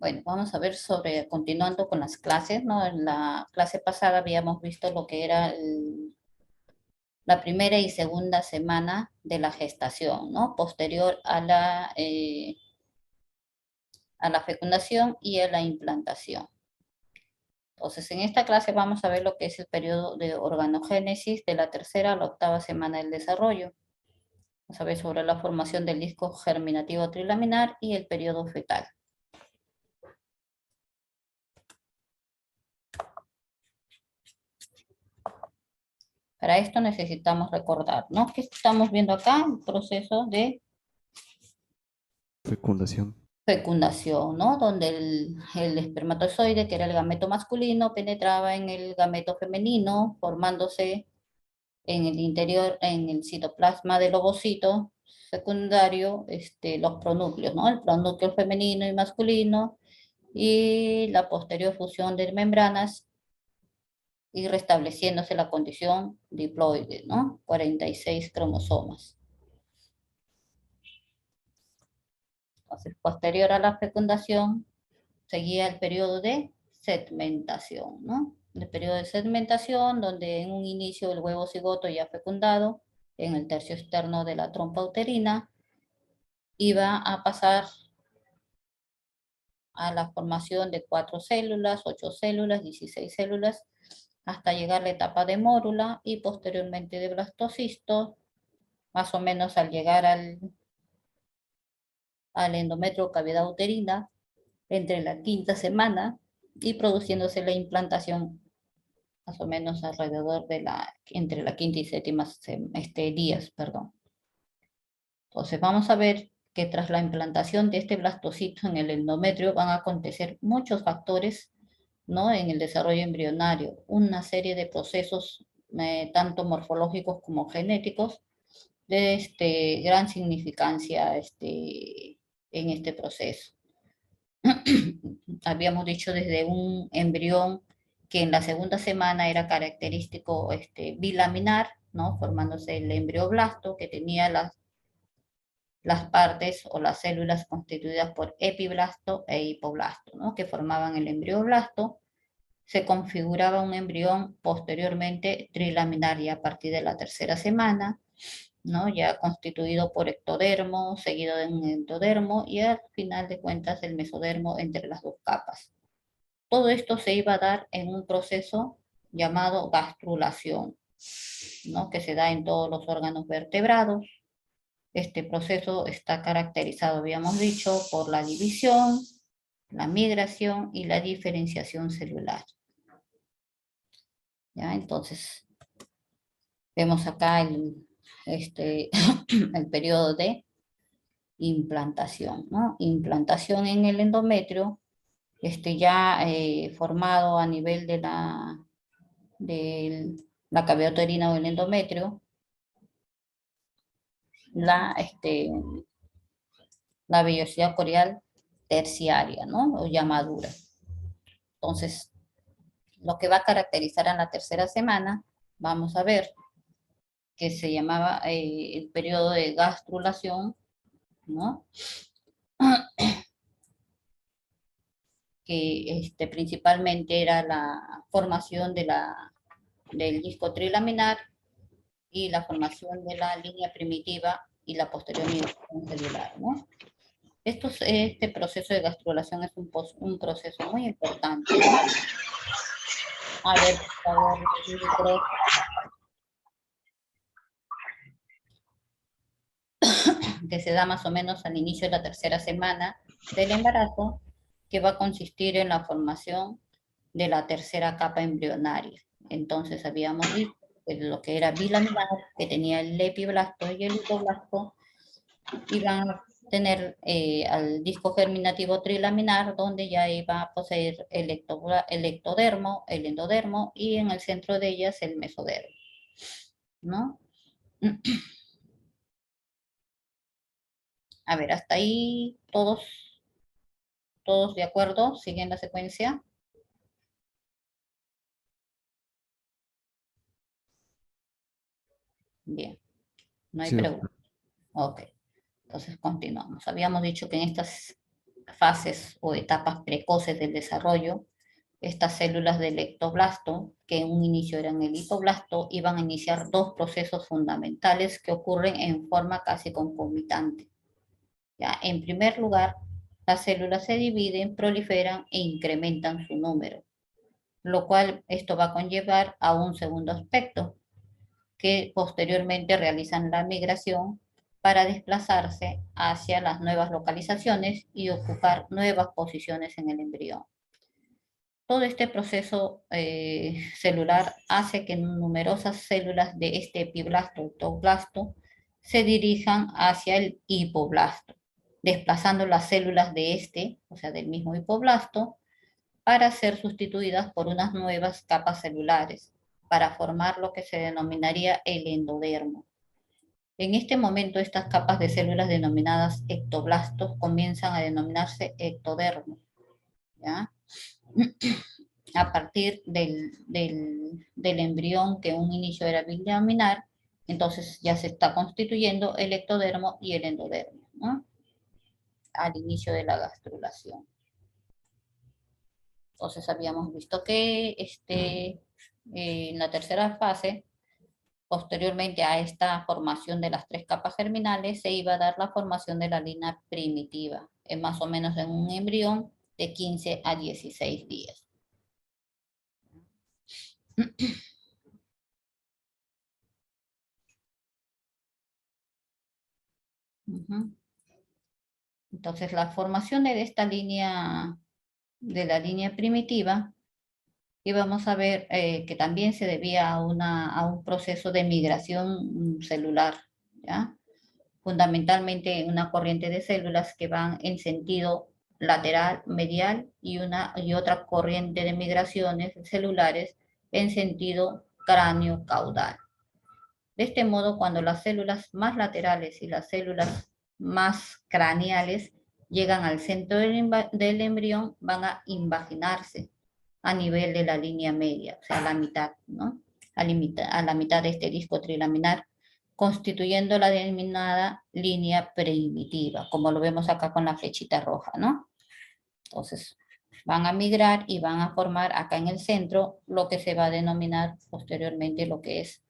Bueno, vamos a ver continuando con las clases, ¿no? En la clase pasada habíamos visto lo que era la primera y segunda semana de la gestación, ¿no? Posterior a la fecundación y a la implantación. Entonces, en esta clase vamos a ver lo que es el periodo de organogénesis de la tercera a la octava semana del desarrollo. Vamos a ver sobre la formación del disco germinativo trilaminar y el periodo fetal. Para esto necesitamos recordar, ¿no? ¿Qué estamos viendo acá? El proceso de Fecundación. fecundación, ¿no? Donde el espermatozoide, que era el gameto masculino, penetraba en el gameto femenino, formándose en el interior, en el citoplasma del ovocito secundario, los pronúcleos, ¿no? El pronúcleo femenino y masculino, y la posterior fusión de membranas y restableciéndose la condición diploide, ¿no? 46 cromosomas. Entonces, posterior a la fecundación, seguía el periodo de segmentación, ¿no? El periodo de segmentación, donde en un inicio el huevo cigoto ya fecundado, en el tercio externo de la trompa uterina, iba a pasar a la formación de 4 células, 8 células, 16 células, hasta llegar a la etapa de mórula y posteriormente de blastocisto, más o menos al llegar al endometrio o cavidad uterina, entre la quinta semana y produciéndose la implantación más o menos alrededor de entre la quinta y séptima días, perdón. Entonces vamos a ver que tras la implantación de este blastocito en el endometrio van a acontecer muchos factores, ¿no? En el desarrollo embrionario, una serie de procesos tanto morfológicos como genéticos de gran significancia en este proceso. Habíamos dicho desde un embrión que en la segunda semana era característico bilaminar, ¿no? Formándose el embrioblasto, que tenía las partes o las células constituidas por epiblasto e hipoblasto, ¿no? Que formaban el embrioblasto. Se configuraba un embrión posteriormente trilaminar y a partir de la tercera semana, ¿no? Ya constituido por ectodermo, seguido de un endodermo y al final de cuentas el mesodermo entre las dos capas. Todo esto se iba a dar en un proceso llamado gastrulación, ¿no? Que se da en todos los órganos vertebrados. Este proceso está caracterizado, habíamos dicho, por la división, la migración y la diferenciación celular. ¿Ya? Entonces, vemos acá el periodo de implantación, ¿no? Implantación en el endometrio, ya formado a nivel de la cavidad uterina o el endometrio, la, este, la vellosidad corial terciaria, ¿no? O ya madura. Entonces, lo que va a caracterizar a la tercera semana, vamos a ver que se llamaba el periodo de gastrulación, ¿no? Que principalmente era la formación del disco trilaminar y la formación de la línea primitiva y la posterior migración celular, ¿no? Este proceso de gastrulación es un proceso muy importante, ¿no? A ver, por favor, registro, que se da más o menos al inicio de la tercera semana del embarazo, que va a consistir en la formación de la tercera capa embrionaria. Entonces habíamos visto que lo que era bilaminar, que tenía el epiblasto y el hipoblasto, iban a tener al disco germinativo trilaminar, donde ya iba a poseer el ectodermo, el endodermo, y en el centro de ellas el mesodermo, ¿no? A ver, hasta ahí todos de acuerdo, siguen la secuencia. Bien, no hay Sí, pregunta. Ok, entonces continuamos. Habíamos dicho que en estas fases o etapas precoces del desarrollo, estas células del ectoblasto, que en un inicio eran el hipoblasto, iban a iniciar dos procesos fundamentales que ocurren en forma casi concomitante. ¿Ya? En primer lugar, las células se dividen, proliferan e incrementan su número, lo cual esto va a conllevar a un segundo aspecto, que posteriormente realizan la migración para desplazarse hacia las nuevas localizaciones y ocupar nuevas posiciones en el embrión. Todo este proceso celular hace que numerosas células de este epiblasto o ectoblasto se dirijan hacia el hipoblasto, desplazando las células de este, o sea, del mismo hipoblasto, para ser sustituidas por unas nuevas capas celulares, para formar lo que se denominaría el endodermo. En este momento, estas capas de células denominadas ectoblastos comienzan a denominarse ectodermo, ¿ya? A partir del embrión que en un inicio era bilaminar, entonces ya se está constituyendo el ectodermo y el endodermo, ¿no? Al inicio de la gastrulación. Entonces habíamos visto que en la tercera fase, posteriormente a esta formación de las tres capas germinales, se iba a dar la formación de la línea primitiva, más o menos en un embrión de 15 a 16 días. Entonces, la formación de esta línea, de la línea primitiva, y vamos a ver que también se debía a un proceso de migración celular, ¿ya? Fundamentalmente una corriente de células que van en sentido lateral, medial, y otra corriente de migraciones celulares en sentido cráneo-caudal. De este modo, cuando las células más laterales y las células más craneales llegan al centro del embrión, van a invaginarse a nivel de la línea media, o sea, a la mitad, ¿no? A la mitad de este disco trilaminar, constituyendo la denominada línea primitiva, como lo vemos acá con la flechita roja, ¿no? Entonces, van a migrar y van a formar acá en el centro lo que se va a denominar posteriormente lo que es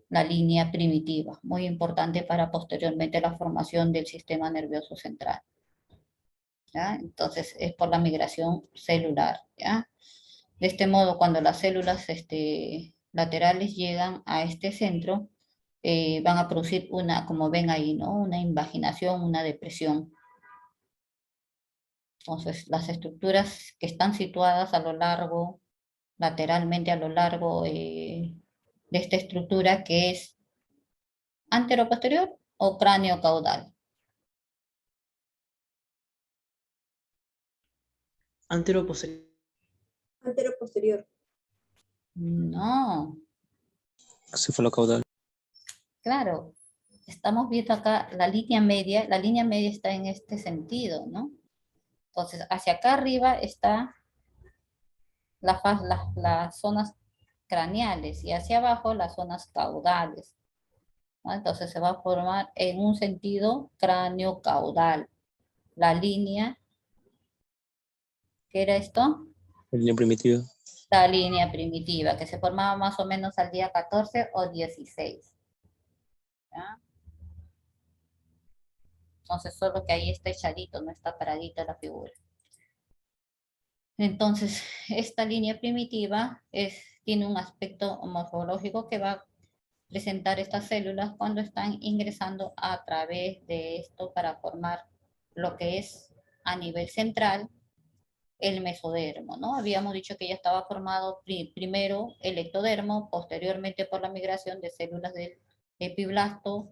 la línea primitiva, muy importante para posteriormente la formación del sistema nervioso central. ¿Ya? Entonces, es por la migración celular, ¿ya? De este modo, cuando las células laterales llegan a este centro, van a producir una, como ven ahí, ¿no? Una invaginación, una depresión. Entonces, las estructuras que están situadas a lo largo, lateralmente a lo largo de esta estructura, que es anteroposterior o cráneo caudal. Antero posterior. Antero posterior. No, Cefalocaudal. claro, estamos viendo acá la línea media está en este sentido, ¿no? Entonces, hacia acá arriba está las zonas craneales y hacia abajo las zonas caudales, ¿no? Entonces se va a formar en un sentido cráneo-caudal. La línea, ¿qué era esto? Línea primitiva. La línea primitiva, que se formaba más o menos al día 14 o 16. ¿Ya? Entonces, solo que ahí está echadito, no está paradita la figura. Entonces, esta línea primitiva tiene un aspecto morfológico que va a presentar estas células cuando están ingresando a través de esto para formar lo que es a nivel central el mesodermo, ¿no? Habíamos dicho que ya estaba formado primero el ectodermo, posteriormente por la migración de células del epiblasto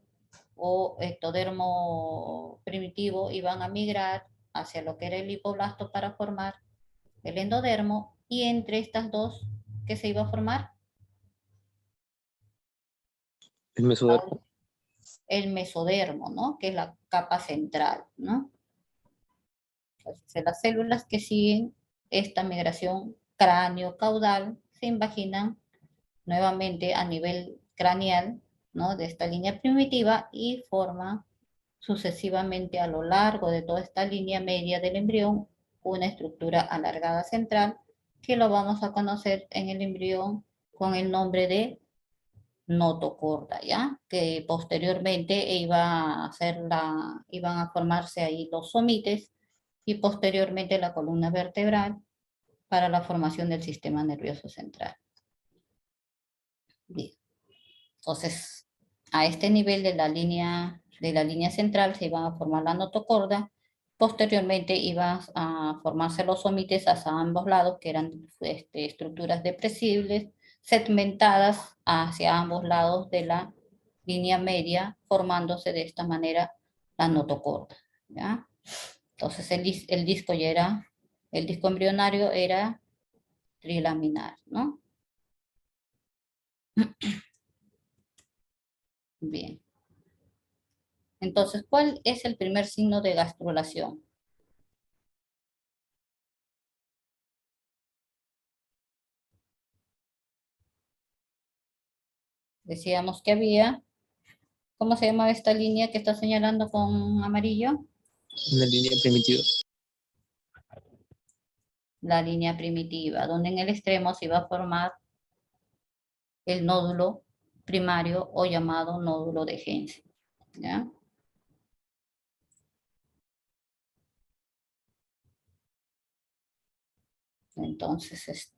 o ectodermo primitivo iban a migrar hacia lo que era el hipoblasto para formar el endodermo, y entre estas dos, ¿qué se iba a formar? El mesodermo. El mesodermo, ¿no? Que es la capa central, ¿no? Entonces, las células que siguen esta migración cráneo-caudal se invaginan nuevamente a nivel craneal, ¿no? De esta línea primitiva y forman sucesivamente a lo largo de toda esta línea media del embrión una estructura alargada central que lo vamos a conocer en el embrión con el nombre de notocorda, ¿ya? Que posteriormente iban a formarse ahí los somites y posteriormente la columna vertebral para la formación del sistema nervioso central. Bien. Entonces, a este nivel de la línea central se iban a formar la notocorda. Posteriormente iban a formarse los somites hacia ambos lados, que eran estructuras depresibles, segmentadas hacia ambos lados de la línea media, formándose de esta manera la notocorda, ¿ya? Entonces el disco embrionario era trilaminar, ¿no? Bien. Entonces, ¿cuál es el primer signo de gastrulación? Decíamos que había, ¿cómo se llama esta línea que está señalando con amarillo? Una línea primitiva. La línea primitiva, donde en el extremo se iba a formar el nódulo primario o llamado nódulo de Henle, ¿ya? Entonces,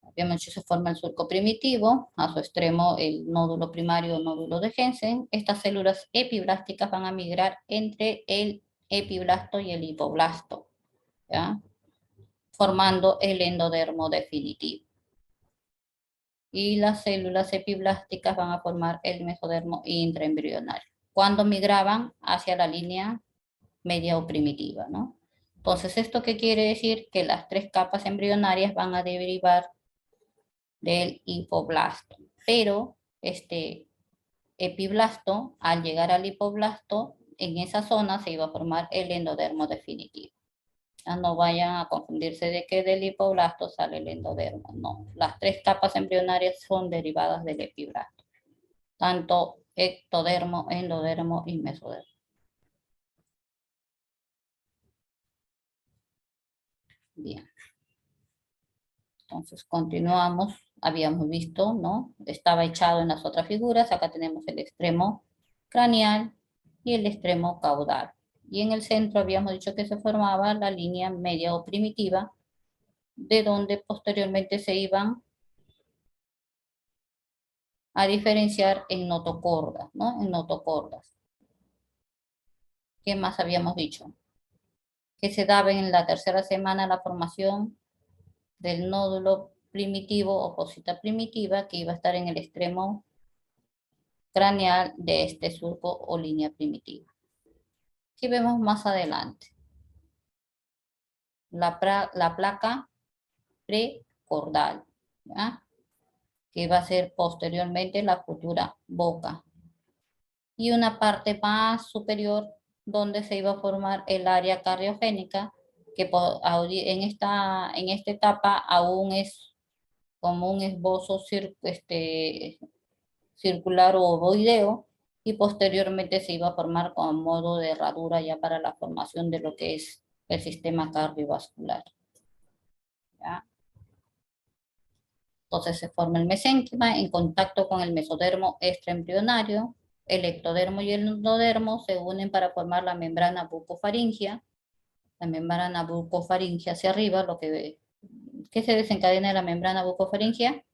habíamos dicho se forma el surco primitivo, a su extremo el nódulo primario o nódulo de Henle. Estas células epiblásticas van a migrar entre el epiblasto y el hipoblasto, ¿ya? Formando el endodermo definitivo. Y las células epiblásticas van a formar el mesodermo intraembrionario, cuando migraban hacia la línea media o primitiva, ¿no? Entonces, ¿esto qué quiere decir? Que las tres capas embrionarias van a derivar del hipoblasto, pero este epiblasto, al llegar al hipoblasto, en esa zona se iba a formar el endodermo definitivo. Ya no vayan a confundirse de que del hipoblasto sale el endodermo, no. Las tres capas embrionarias son derivadas del epiblasto, tanto ectodermo, endodermo y mesodermo. Bien. Entonces continuamos, habíamos visto, ¿no? Estaba echado en las otras figuras, acá tenemos el extremo craneal y el extremo caudal. Y en el centro habíamos dicho que se formaba la línea media o primitiva, de donde posteriormente se iban a diferenciar en notocordas, ¿no? En notocordas. ¿Qué más habíamos dicho? Que se daba en la tercera semana la formación del nódulo primitivo o fosita primitiva que iba a estar en el extremo craneal de este surco o línea primitiva. Aquí vemos más adelante la placa precordal, ¿ya? Que va a ser posteriormente la futura boca. Y una parte más superior donde se iba a formar el área cardiogénica, que en esta etapa aún es como un esbozo circular o ovoideo, y posteriormente se iba a formar como modo de herradura ya para la formación de lo que es el sistema cardiovascular, ¿ya? Entonces se forma el mesénquima en contacto con el mesodermo extraembrionario. El ectodermo y el endodermo se unen para formar la membrana bucofaringea. La membrana bucofaringea hacia arriba, ¿qué se desencadena en la membrana bucofaringea?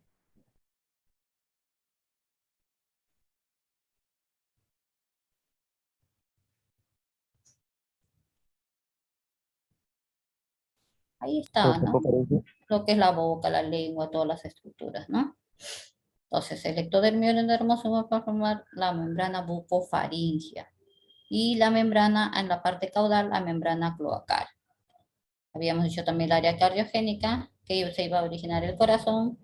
Ahí está, ¿no? Lo que es la boca, la lengua, todas las estructuras, ¿no? Entonces, el ectodermo y el endodermo se van a formar la membrana bucofaringea. Y la membrana, en la parte caudal, la membrana cloacal. Habíamos dicho también el área cardiogénica, que se iba a originar el corazón,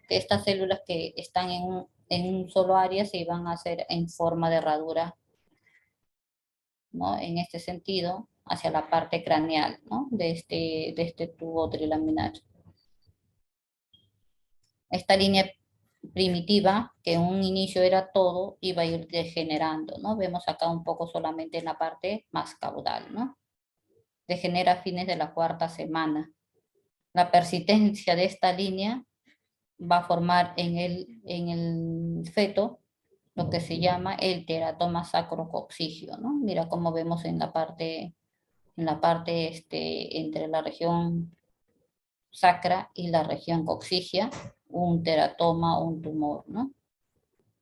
que estas células que están en un solo área se iban a hacer en forma de herradura, ¿no? En este sentido, hacia la parte craneal, ¿no? De este tubo trilaminar. Esta línea primitiva, que en un inicio era todo, iba a ir degenerando, ¿no? Vemos acá un poco solamente en la parte más caudal, ¿no? Degenera a fines de la cuarta semana. La persistencia de esta línea va a formar en el feto lo que se llama el teratoma sacrococcigio, ¿no? Mira cómo vemos en la parte entre la región sacra y la región coccigia, un teratoma, un tumor, ¿no?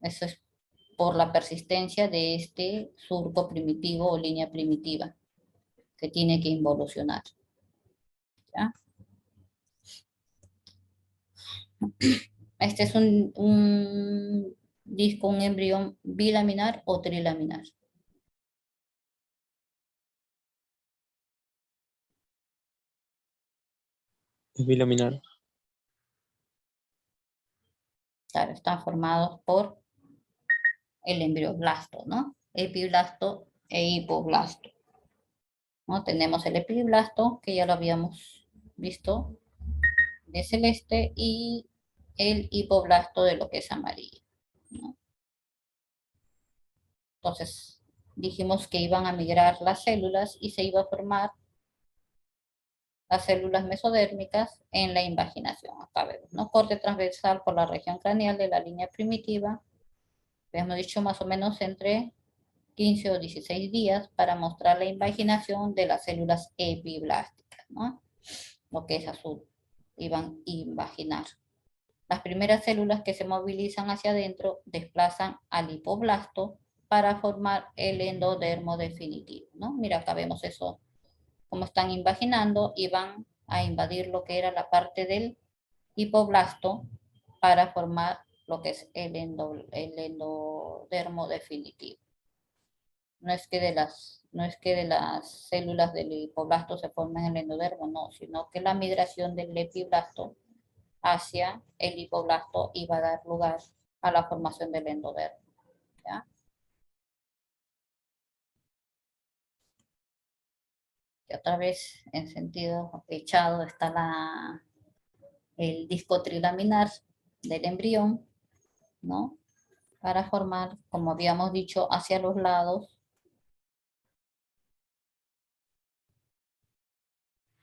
Eso es por la persistencia de este surco primitivo o línea primitiva que tiene que involucionar. ¿Ya? Este es un disco, un embrión bilaminar o trilaminar. Es bilaminar. Claro, están formados por el embrioblasto, ¿no? Epiblasto e hipoblasto, ¿no? Tenemos el epiblasto, que ya lo habíamos visto, de celeste, y el hipoblasto de lo que es amarillo, ¿no? Entonces, dijimos que iban a migrar las células y se iba a formar las células mesodérmicas en la invaginación. Acá vemos, ¿no? Corte transversal por la región craneal de la línea primitiva. Hemos dicho más o menos entre 15 o 16 días para mostrar la invaginación de las células epiblásticas, ¿no? Lo que es azul, iban a invaginar. Las primeras células que se movilizan hacia adentro desplazan al hipoblasto para formar el endodermo definitivo, ¿no? Mira, acá vemos eso, cómo están invaginando y van a invadir lo que era la parte del hipoblasto para formar lo que es el endodermo definitivo. No es que de las células del hipoblasto se formen el endodermo, no, sino que la migración del epiblasto hacia el hipoblasto iba a dar lugar a la formación del endodermo. ¿Ya? Y otra vez, en sentido echado, está el disco trilaminar del embrión, ¿no? Para formar, como habíamos dicho, hacia los lados,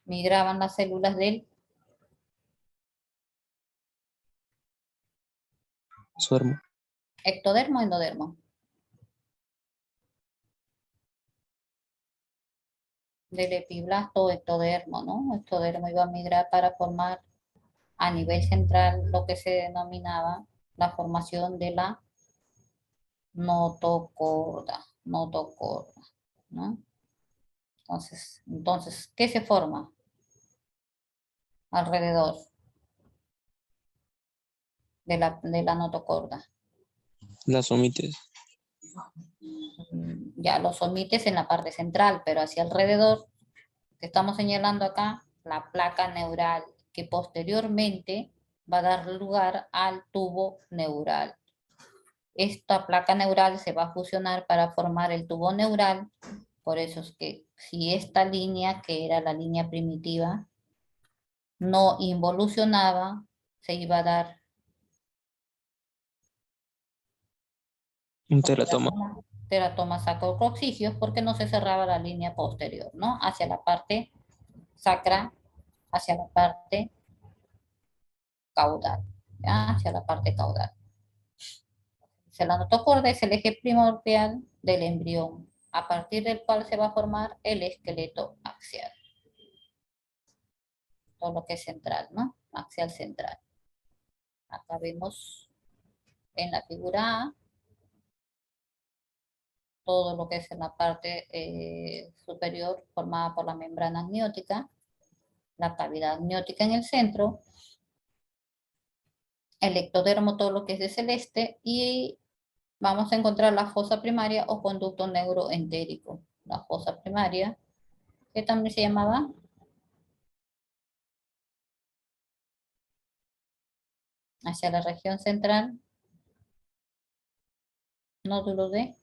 migraban las células del Suermo. ectodermo o endodermo. Del epiblasto o ectodermo, ¿no? Ectodermo iba a migrar para formar a nivel central lo que se denominaba la formación de la notocorda, ¿no? Entonces, ¿qué se forma alrededor de la notocorda? Las omites. Ya los omites en la parte central, pero hacia alrededor, que estamos señalando acá, la placa neural, que posteriormente va a dar lugar al tubo neural. Esta placa neural se va a fusionar para formar el tubo neural. Por eso es que si esta línea, que era la línea primitiva, no involucionaba, se iba a dar Un teratoma. teratoma sacrococcigio porque no se cerraba la línea posterior, ¿no? Hacia la parte sacra, hacia la parte caudal, ¿ya? Hacia la parte caudal. La notocorda es el eje primordial del embrión, a partir del cual se va a formar el esqueleto axial. Todo lo que es central, ¿no? Axial central. Acá vemos en la figura A todo lo que es en la parte superior formada por la membrana amniótica, la cavidad amniótica en el centro, el ectodermo, todo lo que es de celeste, y vamos a encontrar la fosa primaria o conducto neuroentérico. La fosa primaria, que también se llamaba hacia la región central, nódulo de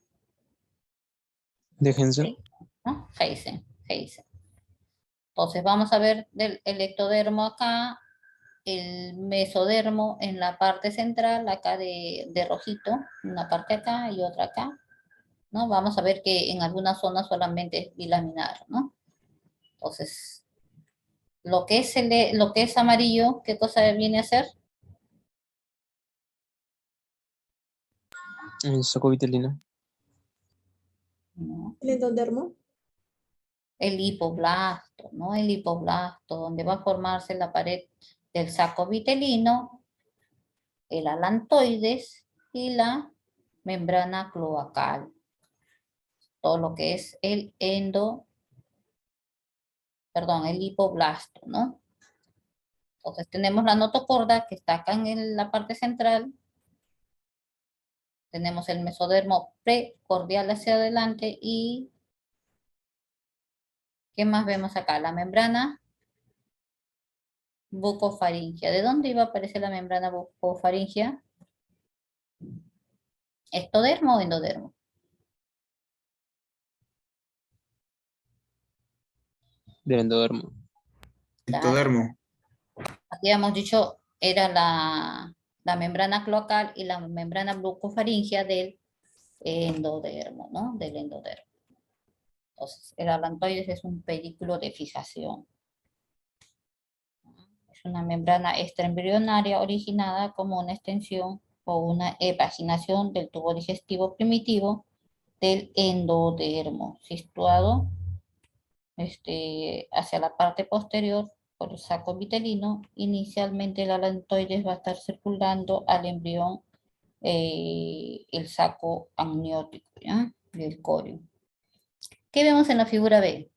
Déjense. ¿no? Heisen. Entonces vamos a ver el ectodermo acá, el mesodermo en la parte central, acá de rojito, una parte acá y otra acá, ¿no? Vamos a ver que en algunas zonas solamente es bilaminar, ¿no? Entonces, lo que es amarillo, ¿qué cosa viene a ser? El saco vitelino. ¿No? El endodermo. El hipoblasto, ¿no? El hipoblasto, donde va a formarse la pared del saco vitelino, el alantoides y la membrana cloacal. Todo lo que es el el hipoblasto, ¿no? Entonces tenemos la notocorda que está acá en la parte central. Tenemos el mesodermo precordial hacia adelante y ¿qué más vemos acá? La membrana bucofaringia. ¿De dónde iba a aparecer la membrana bucofaringia? ¿Ectodermo o endodermo? Del endodermo. Claro. Ectodermo. Habíamos dicho, era la membrana cloacal y la membrana bucofaringia del endodermo, ¿no? Del endodermo. Entonces, el alantoides es un pedículo de fijación. Es una membrana extraembrionaria originada como una extensión o una evaginación del tubo digestivo primitivo del endodermo, situado hacia la parte posterior por el saco vitelino. Inicialmente el alantoides va a estar circulando al embrión el saco amniótico, ¿ya? Del corio. ¿Qué vemos en la figura B?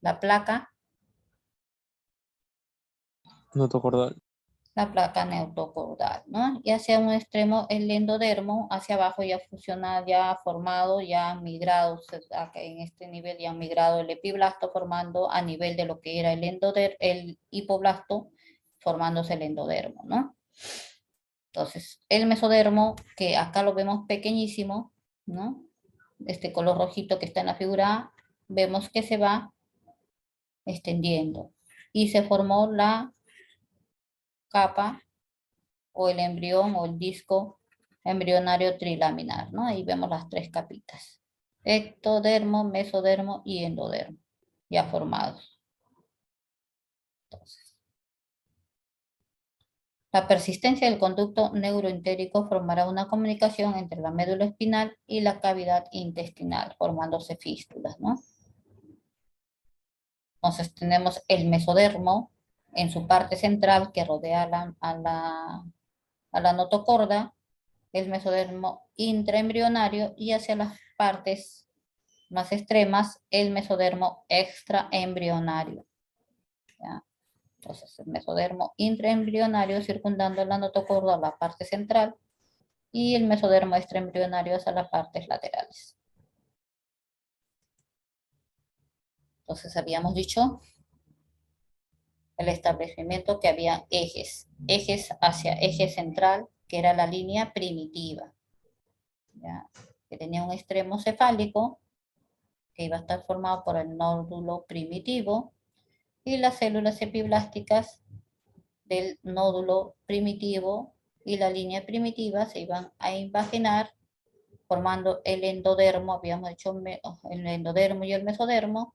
La placa Notocordal. la placa neurocordal, ¿no? Y hacia un extremo el endodermo, hacia abajo ya fusionado, ya formado, ya migrado, acá en este nivel ya migrado el epiblasto formando a nivel de lo que era el hipoblasto, formándose el endodermo, ¿no? Entonces, el mesodermo, que acá lo vemos pequeñísimo, ¿no? Este color rojito que está en la figura A, vemos que se va extendiendo y se formó la capa o el embrión o el disco embrionario trilaminar, ¿no? Ahí vemos las tres capitas. Ectodermo, mesodermo y endodermo, ya formados. Entonces, la persistencia del conducto neuroentérico formará una comunicación entre la médula espinal y la cavidad intestinal, formándose fístulas, ¿no? Entonces tenemos el mesodermo en su parte central que rodea a la notocorda, el mesodermo intraembrionario y hacia las partes más extremas el mesodermo extraembrionario. ¿Ya? Entonces el mesodermo intraembrionario circundando la notocorda, la parte central, y el mesodermo extraembrionario hacia las partes laterales. Entonces habíamos dicho el establecimiento que había ejes hacia eje central, que era la línea primitiva, ¿ya? Que tenía un extremo cefálico, que iba a estar formado por el nódulo primitivo, y las células epiblásticas del nódulo primitivo y la línea primitiva se iban a invaginar formando el endodermo, habíamos hecho el endodermo y el mesodermo,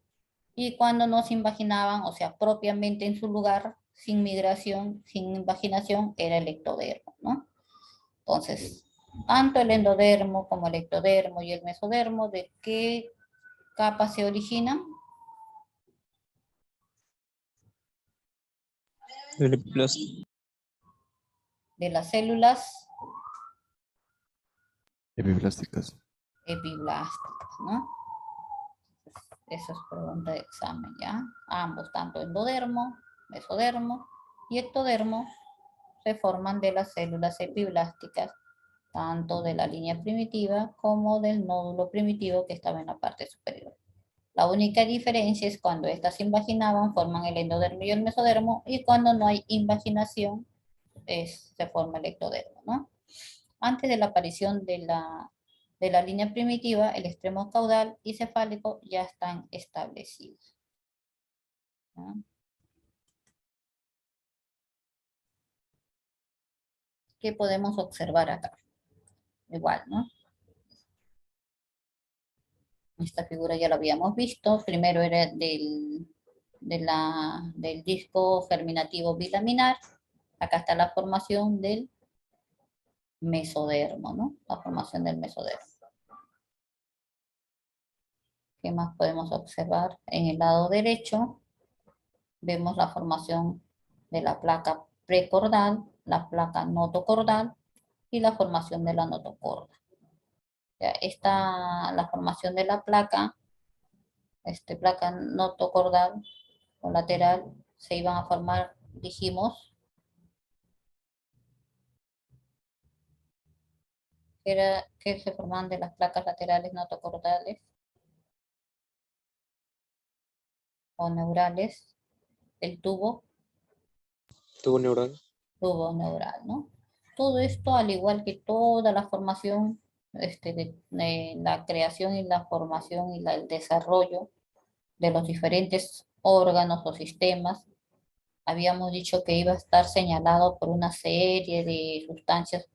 y cuando no se invaginaban, o sea, propiamente en su lugar, sin migración, sin invaginación, era el ectodermo, ¿no? Entonces, tanto el endodermo como el ectodermo y el mesodermo, ¿de qué capa se originan? Del epiplasto. De las células Epiplásticas. epiblásticas, ¿no? Eso es pregunta de examen, ¿ya? Ambos, tanto endodermo, mesodermo y ectodermo, se forman de las células epiblásticas, tanto de la línea primitiva como del nódulo primitivo que estaba en la parte superior. La única diferencia es cuando estas invaginaban, forman el endodermo y el mesodermo, y cuando no hay invaginación, se forma el ectodermo, ¿no? Antes de la aparición de la línea primitiva, el extremo caudal y cefálico ya están establecidos, ¿no? ¿Qué podemos observar acá? Igual, ¿no? Esta figura ya la habíamos visto. Primero era del disco germinativo bilaminar. Acá está la formación del mesodermo, ¿no? La formación del mesodermo. ¿Qué más podemos observar? En el lado derecho vemos la formación de la placa precordal, la placa notocordal y la formación de la notocorda. La formación de la placa, placa notocordal o lateral, se iban a formar, dijimos, que se forman de las placas laterales notocordales o neurales, el tubo Tubo neural. neural, ¿no? Todo esto, al igual que toda la formación, de la creación y la formación y el desarrollo de los diferentes órganos o sistemas, habíamos dicho que iba a estar señalado por una serie de sustancias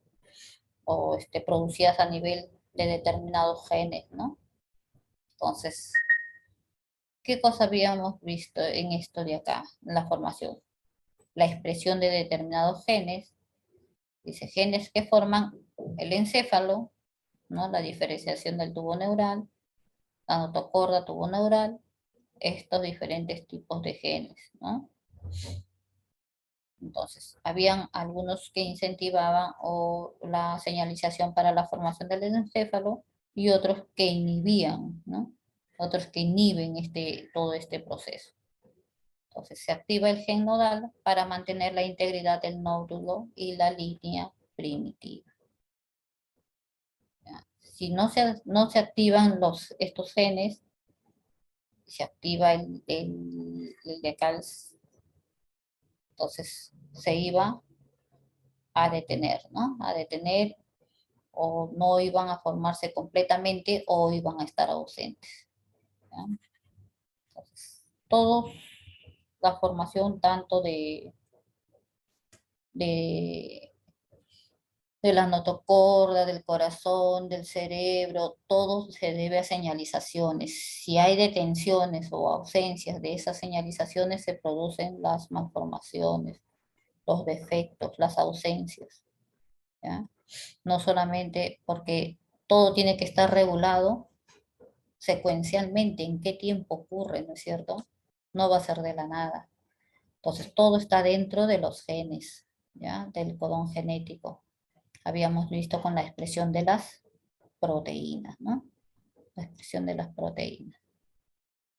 o producidas a nivel de determinados genes, ¿no? Entonces, ¿qué cosa habíamos visto en esto de acá, en la formación? La expresión de determinados genes, dice genes que forman el encéfalo, ¿no? La diferenciación del tubo neural, la notocorda, tubo neural, estos diferentes tipos de genes, ¿no? Entonces, habían algunos que incentivaban la señalización para la formación del encéfalo y otros que inhibían, ¿no? Otros que inhiben todo este proceso. Entonces, se activa el gen nodal para mantener la integridad del nódulo y la línea primitiva. ¿Ya? Si no se activan estos genes, se activa el de acá, entonces se iba a detener, ¿no? A detener o no iban a formarse completamente o iban a estar ausentes. ¿Ya? Entonces, toda la formación tanto de, de la notocorda, del corazón, del cerebro, todo se debe a señalizaciones. Si hay detenciones o ausencias de esas señalizaciones, se producen las malformaciones, los defectos, las ausencias. ¿Ya? No solamente porque todo tiene que estar regulado secuencialmente, en qué tiempo ocurre, ¿no es cierto? No va a ser de la nada. Entonces, todo está dentro de los genes, ¿ya? Del codón genético. Habíamos visto con la expresión de las proteínas, ¿no? La expresión de las proteínas.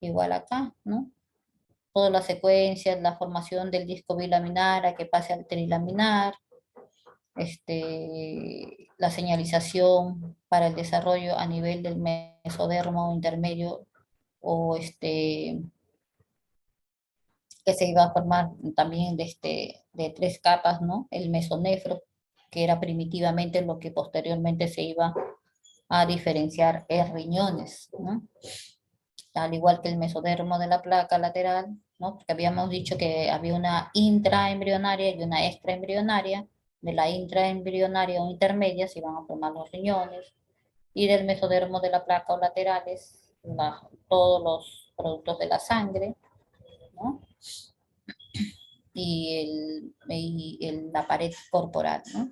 Igual acá, ¿no? Todas las secuencias, la formación del disco bilaminar a que pase al trilaminar, la señalización para el desarrollo a nivel del mesodermo intermedio o que se iba a formar también de 3 capas, ¿no? El mesonefro, que era primitivamente lo que posteriormente se iba a diferenciar en riñones, ¿no? Al igual que el mesodermo de la placa lateral, ¿no? Porque habíamos dicho que había una intraembrionaria y una extraembrionaria. De la intraembrionaria o intermedia se iban a formar los riñones, y del mesodermo de la placa o laterales, todos los productos de la sangre, ¿no? Y la pared corporal, ¿no?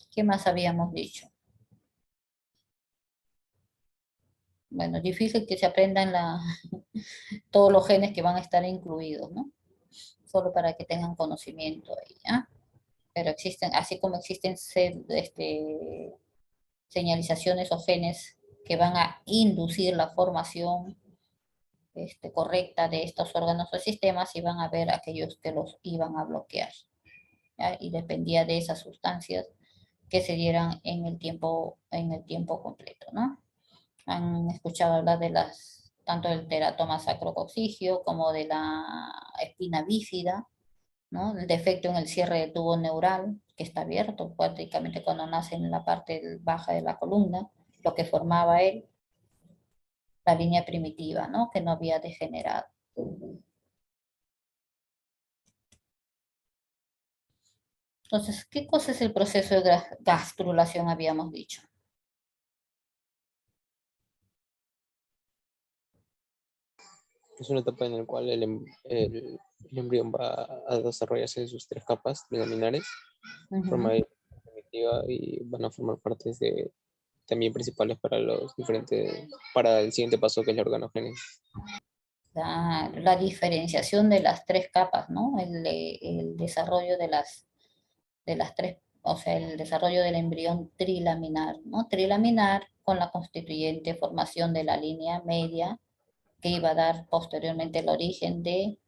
¿Qué más habíamos dicho? Bueno, difícil que se aprendan todos los genes que van a estar incluidos, ¿no? Solo para que tengan conocimiento ahí, ¿ya? Pero existen, así como existen señalizaciones o genes que van a inducir la formación correcta de estos órganos o sistemas, y van a haber aquellos que los iban a bloquear, ¿ya? Y dependía de esas sustancias que se dieran en el tiempo completo, ¿no? Han escuchado hablar tanto del teratoma sacrococigio como de la espina bífida, ¿no? El defecto en el cierre del tubo neural, que está abierto prácticamente cuando nace en la parte baja de la columna, lo que formaba la línea primitiva, ¿no? Que no había degenerado. Entonces, ¿qué cosa es el proceso de gastrulación? Habíamos dicho. Es una etapa en la cual el embrión va a desarrollarse de sus tres capas preliminares, Ujú. forma primitiva y van a formar partes también principales para los diferentes, para el siguiente paso que es la organogénesis. La diferenciación de las tres capas, ¿no? El desarrollo de las tres, o sea, el desarrollo del embrión trilaminar, ¿no? Trilaminar con la constituyente formación de la línea media que iba a dar posteriormente el origen del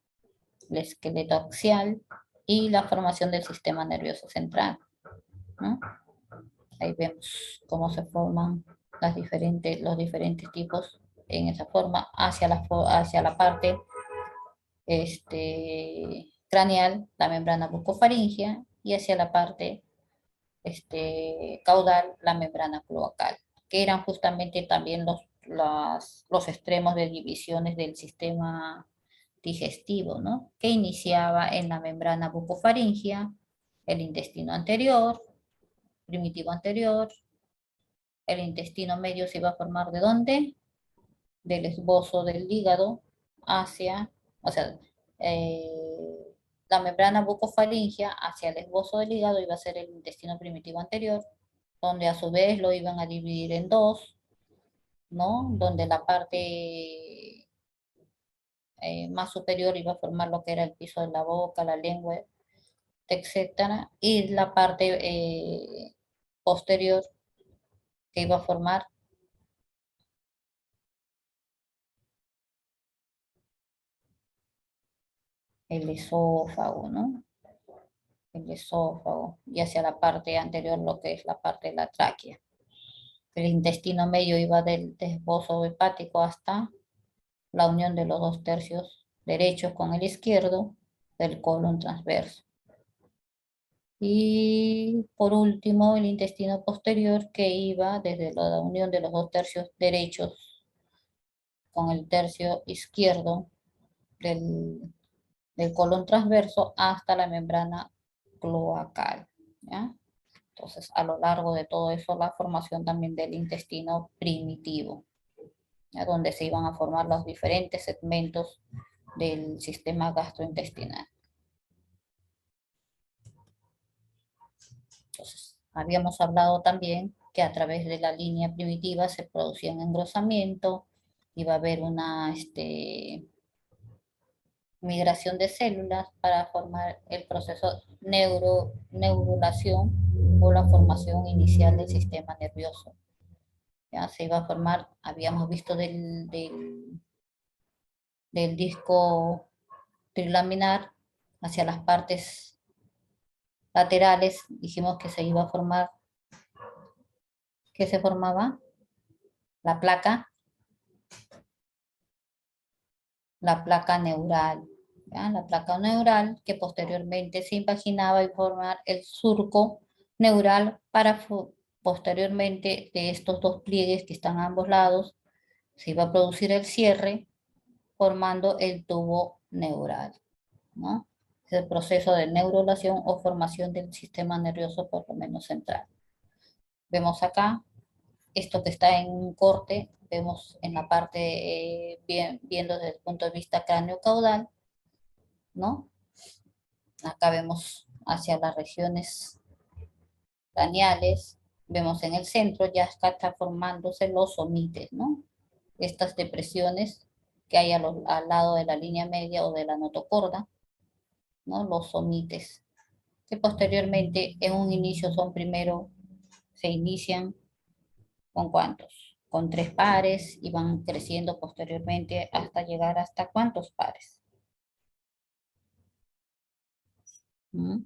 esqueleto axial y la formación del sistema nervioso central, ¿no? Ahí vemos cómo se forman los diferentes tipos en esa forma hacia la parte craneal, la membrana bucofaringea, y hacia la parte caudal, la membrana cloacal, que eran justamente también los extremos de divisiones del sistema digestivo, ¿no? Que iniciaba en la membrana bucofaringea, el intestino anterior, primitivo anterior, el intestino medio se iba a formar ¿de dónde? Del esbozo del hígado hacia, o sea, eh, la membrana bucofaringea hacia el esbozo del hígado iba a ser el intestino primitivo anterior, donde a su vez lo iban a dividir en dos, ¿no? Donde la parte más superior iba a formar lo que era el piso de la boca, la lengua, etcétera, y la parte posterior que iba a formar el esófago, ¿no? El esófago, y hacia la parte anterior lo que es la parte de la tráquea. El intestino medio iba del desbozo hepático hasta la unión de los dos tercios derechos con el izquierdo del colon transverso. Y por último, el intestino posterior que iba desde la unión de los dos tercios derechos con el tercio izquierdo del colon transverso hasta la membrana cloacal, ¿ya? Entonces, a lo largo de todo eso, la formación también del intestino primitivo, ¿ya? Donde se iban a formar los diferentes segmentos del sistema gastrointestinal. Entonces, habíamos hablado también que a través de la línea primitiva se producía un engrosamiento, iba a haber una migración de células para formar el proceso neurulación o la formación inicial del sistema nervioso. Ya se iba a formar, habíamos visto del disco trilaminar hacia las partes laterales, dijimos que se iba a formar, que se formaba la placa neural, ¿ya? La placa neural que posteriormente se imaginaba y formar el surco neural para posteriormente de estos dos pliegues que están a ambos lados, se iba a producir el cierre formando el tubo neural, ¿no? Es el proceso de neurulación o formación del sistema nervioso por lo menos central. Vemos acá esto que está en un corte, vemos en la parte, viendo desde el punto de vista cráneo-caudal, ¿no? Acá vemos hacia las regiones craneales, vemos en el centro, ya está formándose los somites, ¿no? Estas depresiones que hay al lado de la línea media o de la notocorda, ¿no? Los somites, que posteriormente en un inicio son primero, se inician ¿con cuántos? Con 3 pares y van creciendo posteriormente hasta llegar hasta ¿cuántos pares? ¿Mm?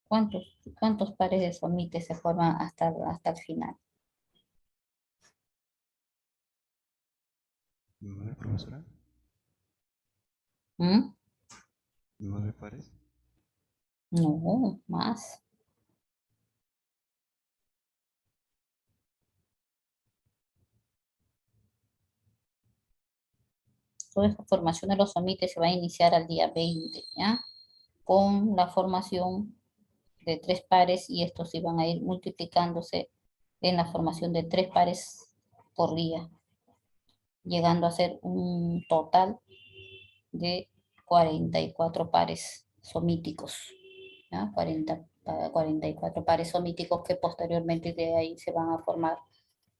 ¿Cuántos pares de somites se forman hasta el final? 9, profesora. ¿Mm? 9 pares. No, más. Toda esta formación de los somites se va a iniciar al día 20, ¿ya? Con la formación de 3 pares y estos iban a ir multiplicándose en la formación de 3 pares por día, llegando a ser un total de 44 pares somíticos, ¿ya? 44 pares somíticos que posteriormente de ahí se van a formar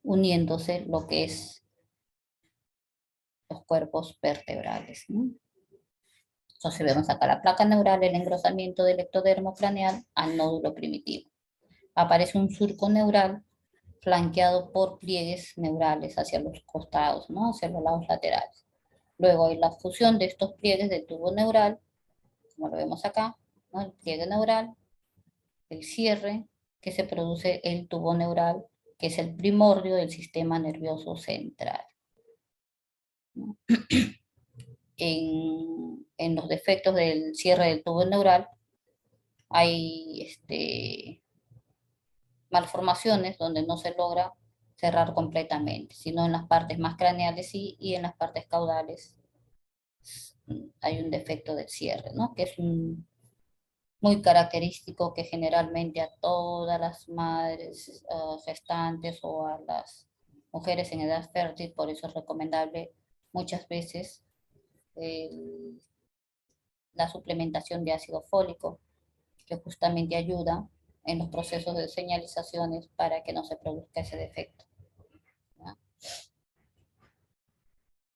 uniéndose lo que es los cuerpos vertebrales, ¿no? Entonces vemos acá la placa neural, el engrosamiento del ectodermo craneal al nódulo primitivo. Aparece un surco neural flanqueado por pliegues neurales hacia los costados, ¿no? Hacia los lados laterales. Luego hay la fusión de estos pliegues del tubo neural, como lo vemos acá, ¿no? El pliegue neural, el cierre que se produce el tubo neural, que es el primordio del sistema nervioso central, ¿no? En los defectos del cierre del tubo neural hay malformaciones donde no se logra cerrar completamente, sino en las partes más craneales sí, y en las partes caudales hay un defecto del cierre, ¿no? Que es muy característico que generalmente a todas las madres gestantes o a las mujeres en edad fértil, por eso es recomendable muchas veces la suplementación de ácido fólico, que justamente ayuda en los procesos de señalizaciones para que no se produzca ese defecto, ¿ya?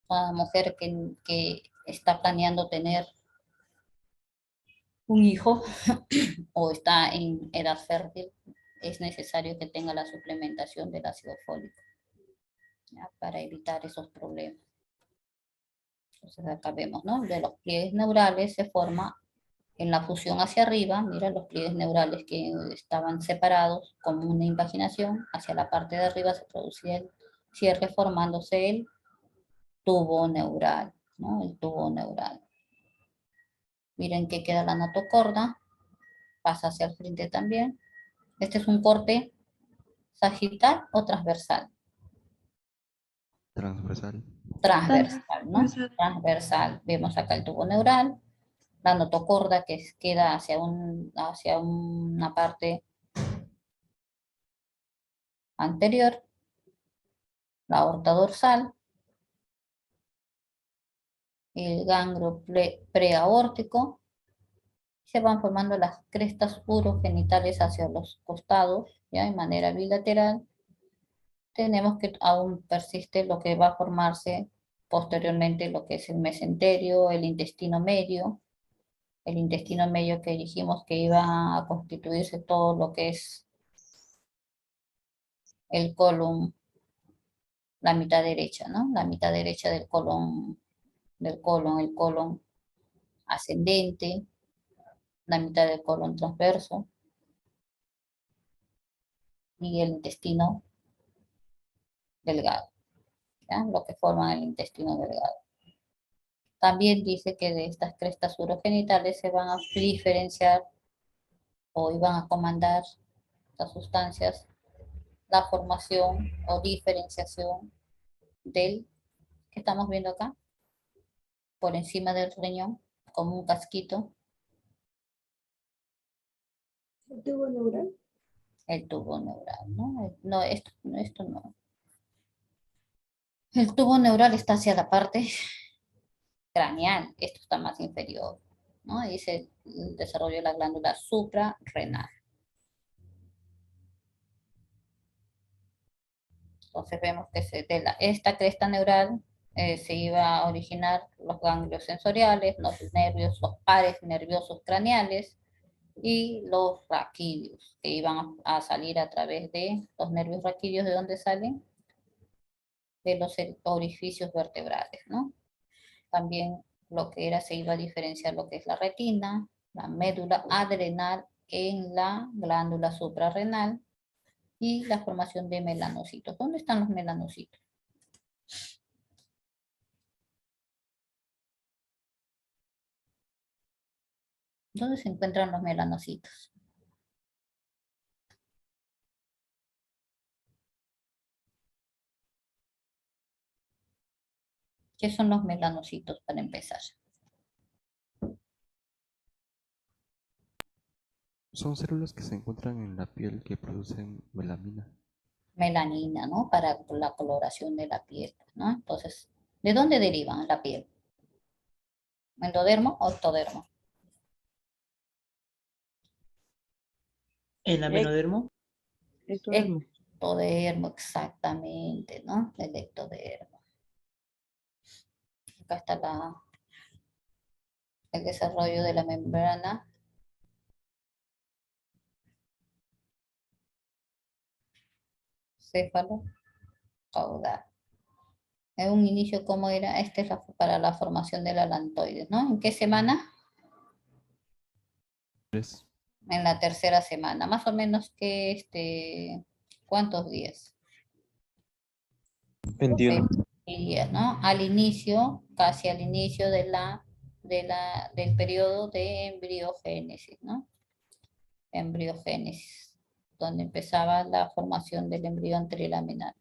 Una mujer que está planeando tener un hijo o está en edad fértil, es necesario que tenga la suplementación del ácido fólico, ¿ya? Para evitar esos problemas. Entonces acá vemos, ¿no? De los pliegues neurales se forma en la fusión hacia arriba, mira los pliegues neurales que estaban separados como una invaginación, hacia la parte de arriba se producía el cierre formándose el tubo neural, ¿no? El tubo neural. Miren que queda la notocorda, pasa hacia el frente también. Este es un corte sagital o transversal. Transversal. Transversal, ¿no? Transversal. Transversal. Vemos acá el tubo neural, la notocorda que queda hacia una parte anterior, la aorta dorsal, el ganglio preaórtico, se van formando las crestas urogenitales hacia los costados, ya de manera bilateral. Tenemos que aún persiste lo que va a formarse posteriormente, lo que es el mesenterio, el intestino medio que dijimos que iba a constituirse todo lo que es el colon, la mitad derecha, ¿no? La mitad derecha del colon, el colon ascendente, la mitad del colon transverso y el intestino delgado, ¿ya? Lo que forma el intestino delgado. También dice que de estas crestas urogenitales se van a diferenciar o iban a comandar las sustancias la formación o diferenciación del que estamos viendo acá, por encima del riñón, como un casquito, El tubo neural. el tubo neural, ¿no? No, esto no. El tubo neural está hacia la parte craneal, esto está más inferior, ¿no? Y se desarrolla la glándula suprarrenal. Entonces vemos que esta cresta neural se iba a originar los ganglios sensoriales, los nervios, los pares nerviosos craneales y los raquídeos, que iban a salir a través de los nervios raquídeos, ¿de dónde salen? De los orificios vertebrales, ¿no? También lo que era, se iba a diferenciar lo que es la retina, la médula adrenal en la glándula suprarrenal y la formación de melanocitos. ¿Dónde están los melanocitos? ¿Dónde se encuentran los melanocitos? ¿Qué son los melanocitos para empezar? Son células que se encuentran en la piel que producen melamina. Melanina, ¿no? Para la coloración de la piel, ¿no? Entonces, ¿de dónde derivan la piel? ¿Endodermo o ectodermo? ¿El amenodermo? Ectodermo. Ectodermo, exactamente, ¿no? El ectodermo. Acá está el desarrollo de la membrana céfalo-caudal. En un inicio, ¿cómo era? Este es para la formación del alantoides, ¿no? ¿En qué semana? Es En la tercera semana, más o menos que ¿cuántos días? 21. 20 días, ¿no? Al inicio, casi al inicio del periodo de embriogénesis, ¿no? Embriogénesis, donde empezaba la formación del embrión trilaminar.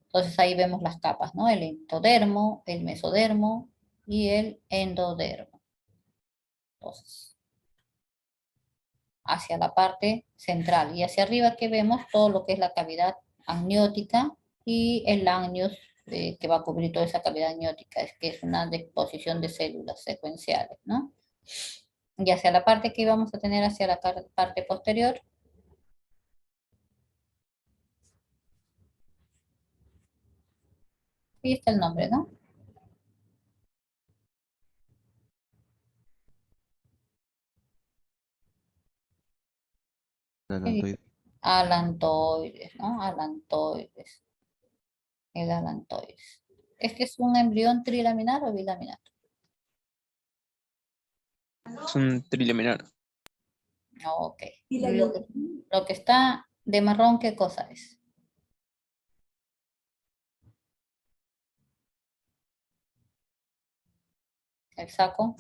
Entonces ahí vemos las capas, ¿no? El ectodermo, el mesodermo y el endodermo. Entonces, hacia la parte central y hacia arriba que vemos todo lo que es la cavidad amniótica y el amnios que va a cubrir toda esa cavidad amniótica, es que es una disposición de células secuenciales, ¿no? Y hacia la parte que vamos a tener hacia la parte posterior, y está el nombre, ¿no? el ¿Qué dice? alantoide. Alantoides, ¿no? Alantoides, el alantoides. ¿Este es un embrión trilaminar o bilaminar? Es un trilaminar. Ok. Y la Lo que está de marrón, ¿qué cosa es? El saco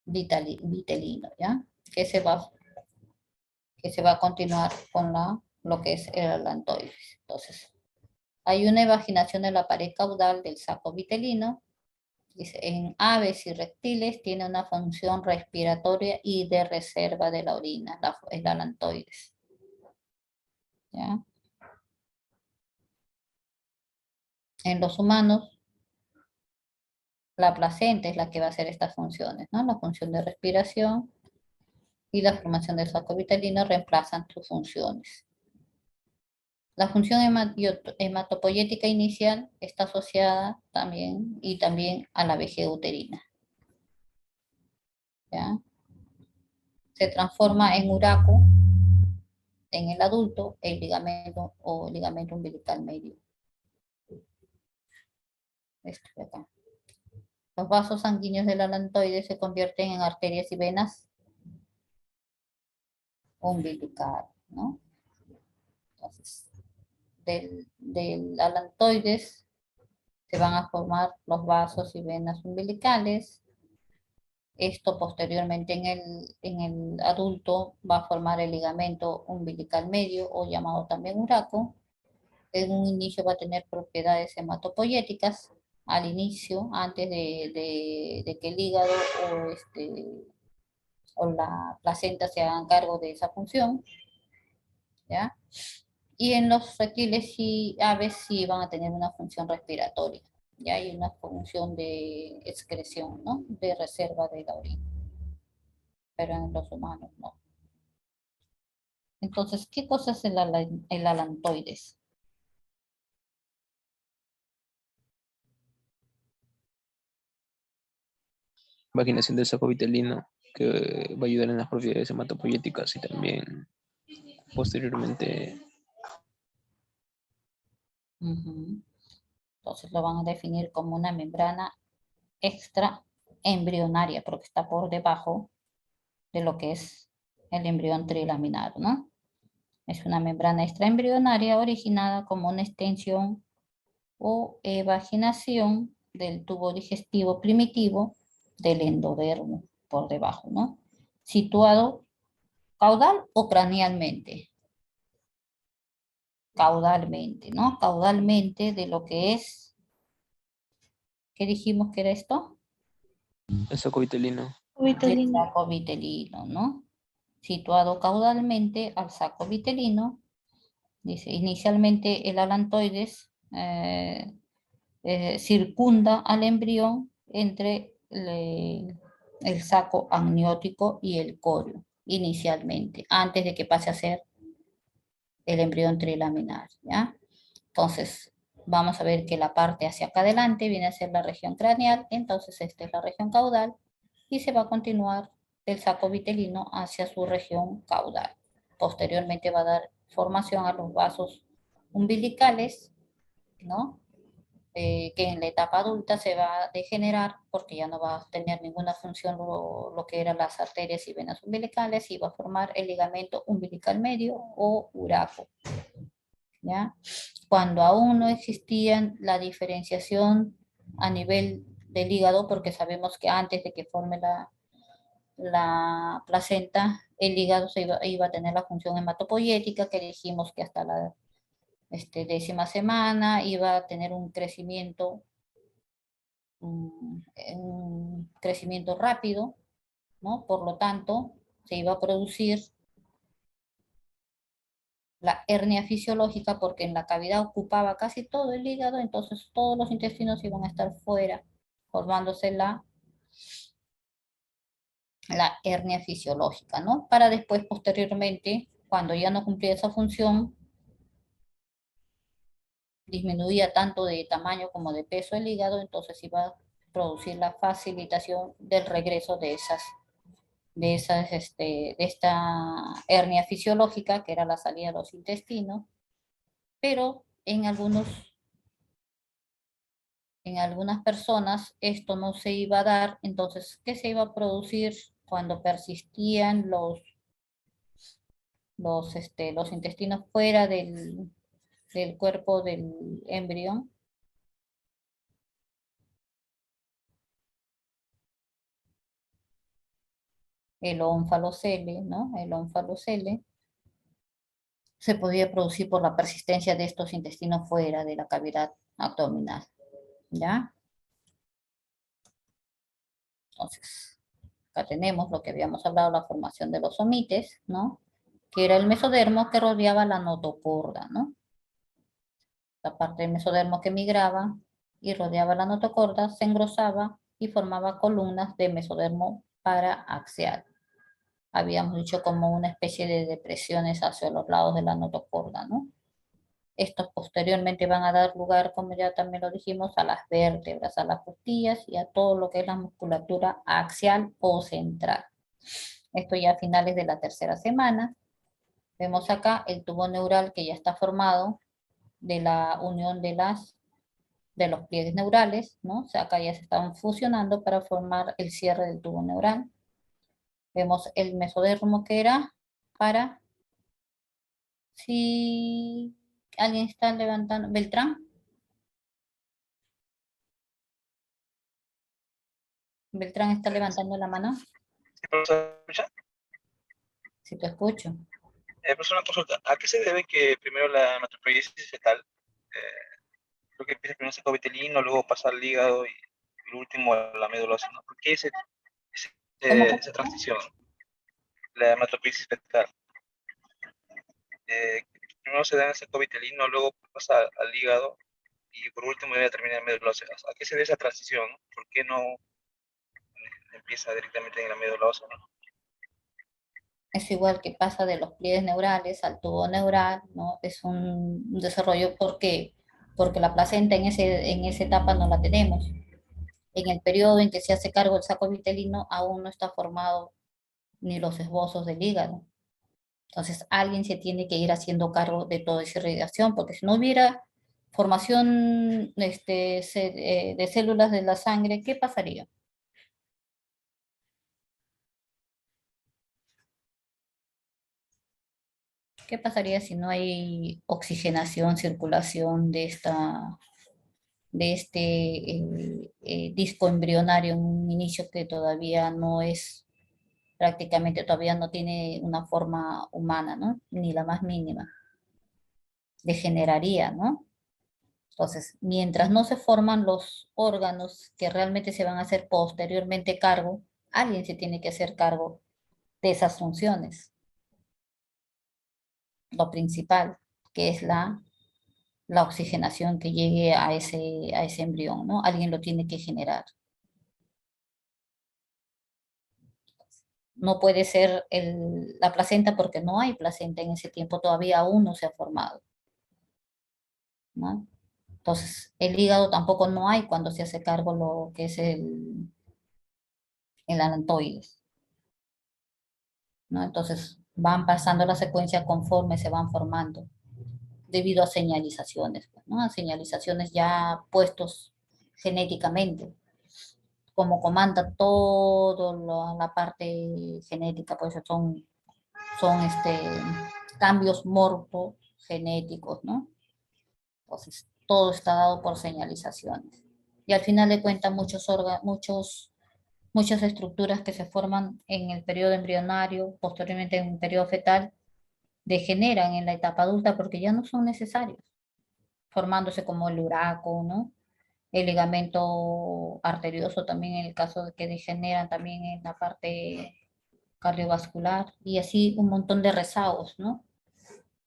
vitelino, ¿ya? Que se va a continuar con lo que es el alantoides. Entonces, hay una evaginación de la pared caudal del saco vitelino. Dice, en aves y reptiles tiene una función respiratoria y de reserva de la orina, el alantoides. ¿Ya? En los humanos, la placenta es la que va a hacer estas funciones, ¿no? La función de respiración y la formación del saco vitelino reemplazan sus funciones. La función hematopoyética inicial está asociada también a la vejez uterina. ¿Ya? Se transforma en uraco en el adulto el ligamento o ligamento umbilical medio. Esto de acá. Los vasos sanguíneos del alantoide se convierten en arterias y venas umbilical, ¿no? Entonces, del alantoides se van a formar los vasos y venas umbilicales. Esto posteriormente en el adulto va a formar el ligamento umbilical medio o llamado también uraco. En un inicio va a tener propiedades hematopoyéticas al inicio, antes de que el hígado o la placenta se hagan cargo de esa función, ¿ya? Y en los reptiles y aves sí van a tener una función respiratoria, ¿ya? Hay una función de excreción, ¿no? De reserva de la orina, pero en los humanos no. Entonces, ¿qué cosa es el alantoides? Vaginación del saco vitelino, que va a ayudar en las propiedades hematopoyéticas y también posteriormente Ujú. Entonces lo van a definir como una membrana extraembrionaria, porque está por debajo de lo que es el embrión trilaminar, ¿no? Es una membrana extraembrionaria originada como una extensión o evaginación del tubo digestivo primitivo del endodermo por debajo, ¿no? Situado caudal o cranealmente. caudalmente, ¿no? Caudalmente de lo que es, ¿qué dijimos que era esto? El saco vitelino. El saco vitelino, ¿no? Situado caudalmente al saco vitelino, dice, inicialmente el alantoides circunda al embrión entre el saco amniótico y el corio, inicialmente, antes de que pase a ser el embrión trilaminar, ¿ya? Entonces, vamos a ver que la parte hacia acá adelante viene a ser la región craneal, entonces esta es la región caudal, y se va a continuar del saco vitelino hacia su región caudal. Posteriormente va a dar formación a los vasos umbilicales, ¿no? Que en la etapa adulta se va a degenerar porque ya no va a tener ninguna función lo que eran las arterias y venas umbilicales y va a formar el ligamento umbilical medio o uraco, ¿ya? Cuando aún no existía la diferenciación a nivel del hígado, porque sabemos que antes de que forme la placenta, el hígado iba a tener la función hematopoyética, que dijimos que hasta la 10ª semana iba a tener un crecimiento rápido, ¿no? Por lo tanto, se iba a producir la hernia fisiológica porque en la cavidad ocupaba casi todo el hígado, entonces todos los intestinos iban a estar fuera, formándose la hernia fisiológica, ¿no? Para después, posteriormente, cuando ya no cumplía esa función, disminuía tanto de tamaño como de peso el hígado, entonces iba a producir la facilitación del regreso de esta hernia fisiológica, que era la salida de los intestinos, pero en algunas personas esto no se iba a dar, entonces, ¿qué se iba a producir cuando persistían los intestinos fuera del cuerpo del embrión? El ónfalocele, ¿no? El ónfalocele se podía producir por la persistencia de estos intestinos fuera de la cavidad abdominal, ¿ya? Entonces, acá tenemos lo que habíamos hablado, la formación de los somites, ¿no? Que era el mesodermo que rodeaba la notocorda, ¿no? La parte del mesodermo que migraba y rodeaba la notocorda se engrosaba y formaba columnas de mesodermo paraaxial. Habíamos dicho como una especie de depresiones hacia los lados de la notocorda, ¿no? Estos posteriormente van a dar lugar, como ya también lo dijimos, a las vértebras, a las costillas y a todo lo que es la musculatura axial o central. Esto ya a finales de la 3ª semana. Vemos acá el tubo neural que ya está formado de la unión de los pliegues neurales, ¿no? O sea, acá ya se estaban fusionando para formar el cierre del tubo neural. Vemos el mesodermo que era para, si alguien está levantando, Beltrán. Beltrán está levantando la mano. Sí, profesor, ¿me escucha? Si te escucho. Profesor, una consulta. ¿A qué se debe que primero la hematopoiesis fetal, lo que empieza primero el vitelino, luego pasa al hígado y el último a la médula ósea, ¿no? ¿Por qué esa transición? La hematopoiesis fetal. Primero se da en el vitelino, luego pasa al hígado y por último ya termina en médula ósea. ¿A qué se debe esa transición? ¿Por qué no empieza directamente en la médula ósea, ¿no? Es igual que pasa de los pliegues neurales al tubo neural, ¿no? Es un desarrollo porque la placenta en esa etapa no la tenemos. En el periodo en que se hace cargo el saco vitelino aún no está formado ni los esbozos del hígado. Entonces alguien se tiene que ir haciendo cargo de toda esa irrigación, porque si no hubiera formación de células de la sangre, ¿qué pasaría? ¿Qué pasaría si no hay oxigenación, circulación de este disco embrionario en un inicio que todavía no es, prácticamente todavía no tiene una forma humana, ¿no? Ni la más mínima. degeneraría, ¿no? Entonces, mientras no se forman los órganos que realmente se van a hacer posteriormente cargo, alguien se tiene que hacer cargo de esas funciones. Lo principal, que es la oxigenación que llegue a ese embrión, ¿no? Alguien lo tiene que generar. No puede ser la placenta porque no hay placenta en ese tiempo, todavía aún no se ha formado, ¿no? Entonces, el hígado tampoco no hay cuando se hace cargo lo que es el alantoides, ¿no? Entonces, van pasando la secuencia conforme se van formando, debido a señalizaciones, ¿no? A señalizaciones ya puestos genéticamente, como comanda toda la parte genética, pues son cambios morfogenéticos, ¿no? Entonces, todo está dado por señalizaciones. Y al final de cuentas, muchas estructuras que se forman en el periodo embrionario, posteriormente en el periodo fetal, degeneran en la etapa adulta porque ya no son necesarios, formándose como el uraco, ¿no? El ligamento arterioso también en el caso de que degeneran también en la parte cardiovascular y así un montón de rezagos, ¿no?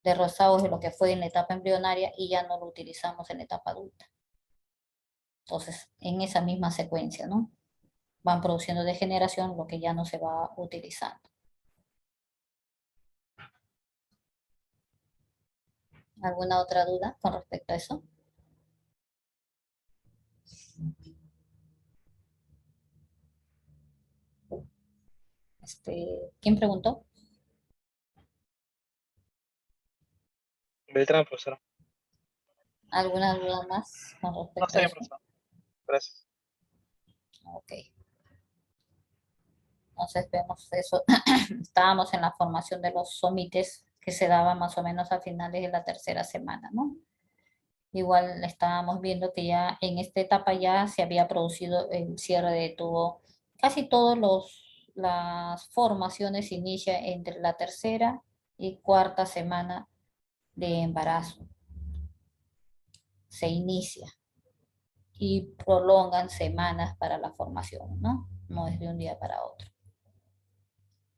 De rezagos de lo que fue en la etapa embrionaria y ya no lo utilizamos en la etapa adulta. Entonces, en esa misma secuencia, ¿no? Van produciendo degeneración, lo que ya no se va utilizando. ¿Alguna otra duda con respecto a eso? ¿Quién preguntó? Beltrán, profesor. ¿Alguna duda más con No respecto está a bien, eso? profesor. Gracias. Ok. Entonces vemos eso. Estábamos en la formación de los somites que se daba más o menos a finales de la tercera semana, ¿no? Igual estábamos viendo que ya en esta etapa ya se había producido el cierre de tubo. Casi todas las formaciones se inician entre la tercera y cuarta semana de embarazo. Se inicia y prolongan semanas para la formación, ¿no? No es de un día para otro.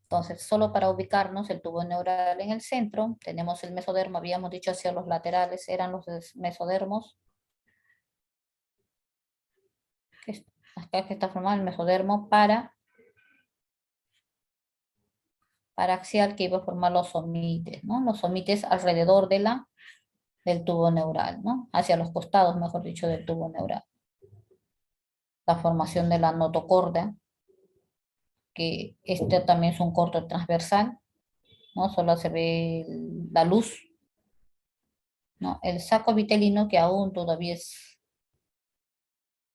Entonces, solo para ubicarnos, el tubo neural en el centro, tenemos el mesodermo, habíamos dicho hacia los laterales, eran los mesodermos. Acá que está formado el mesodermo para axial que iba a formar los somites, ¿no? Los somites alrededor del tubo neural, ¿no? Hacia los costados, mejor dicho, del tubo neural. La formación de la notocorda, que este también es un corto transversal, ¿no? Solo se ve la luz, ¿no? El saco vitelino, que aún todavía es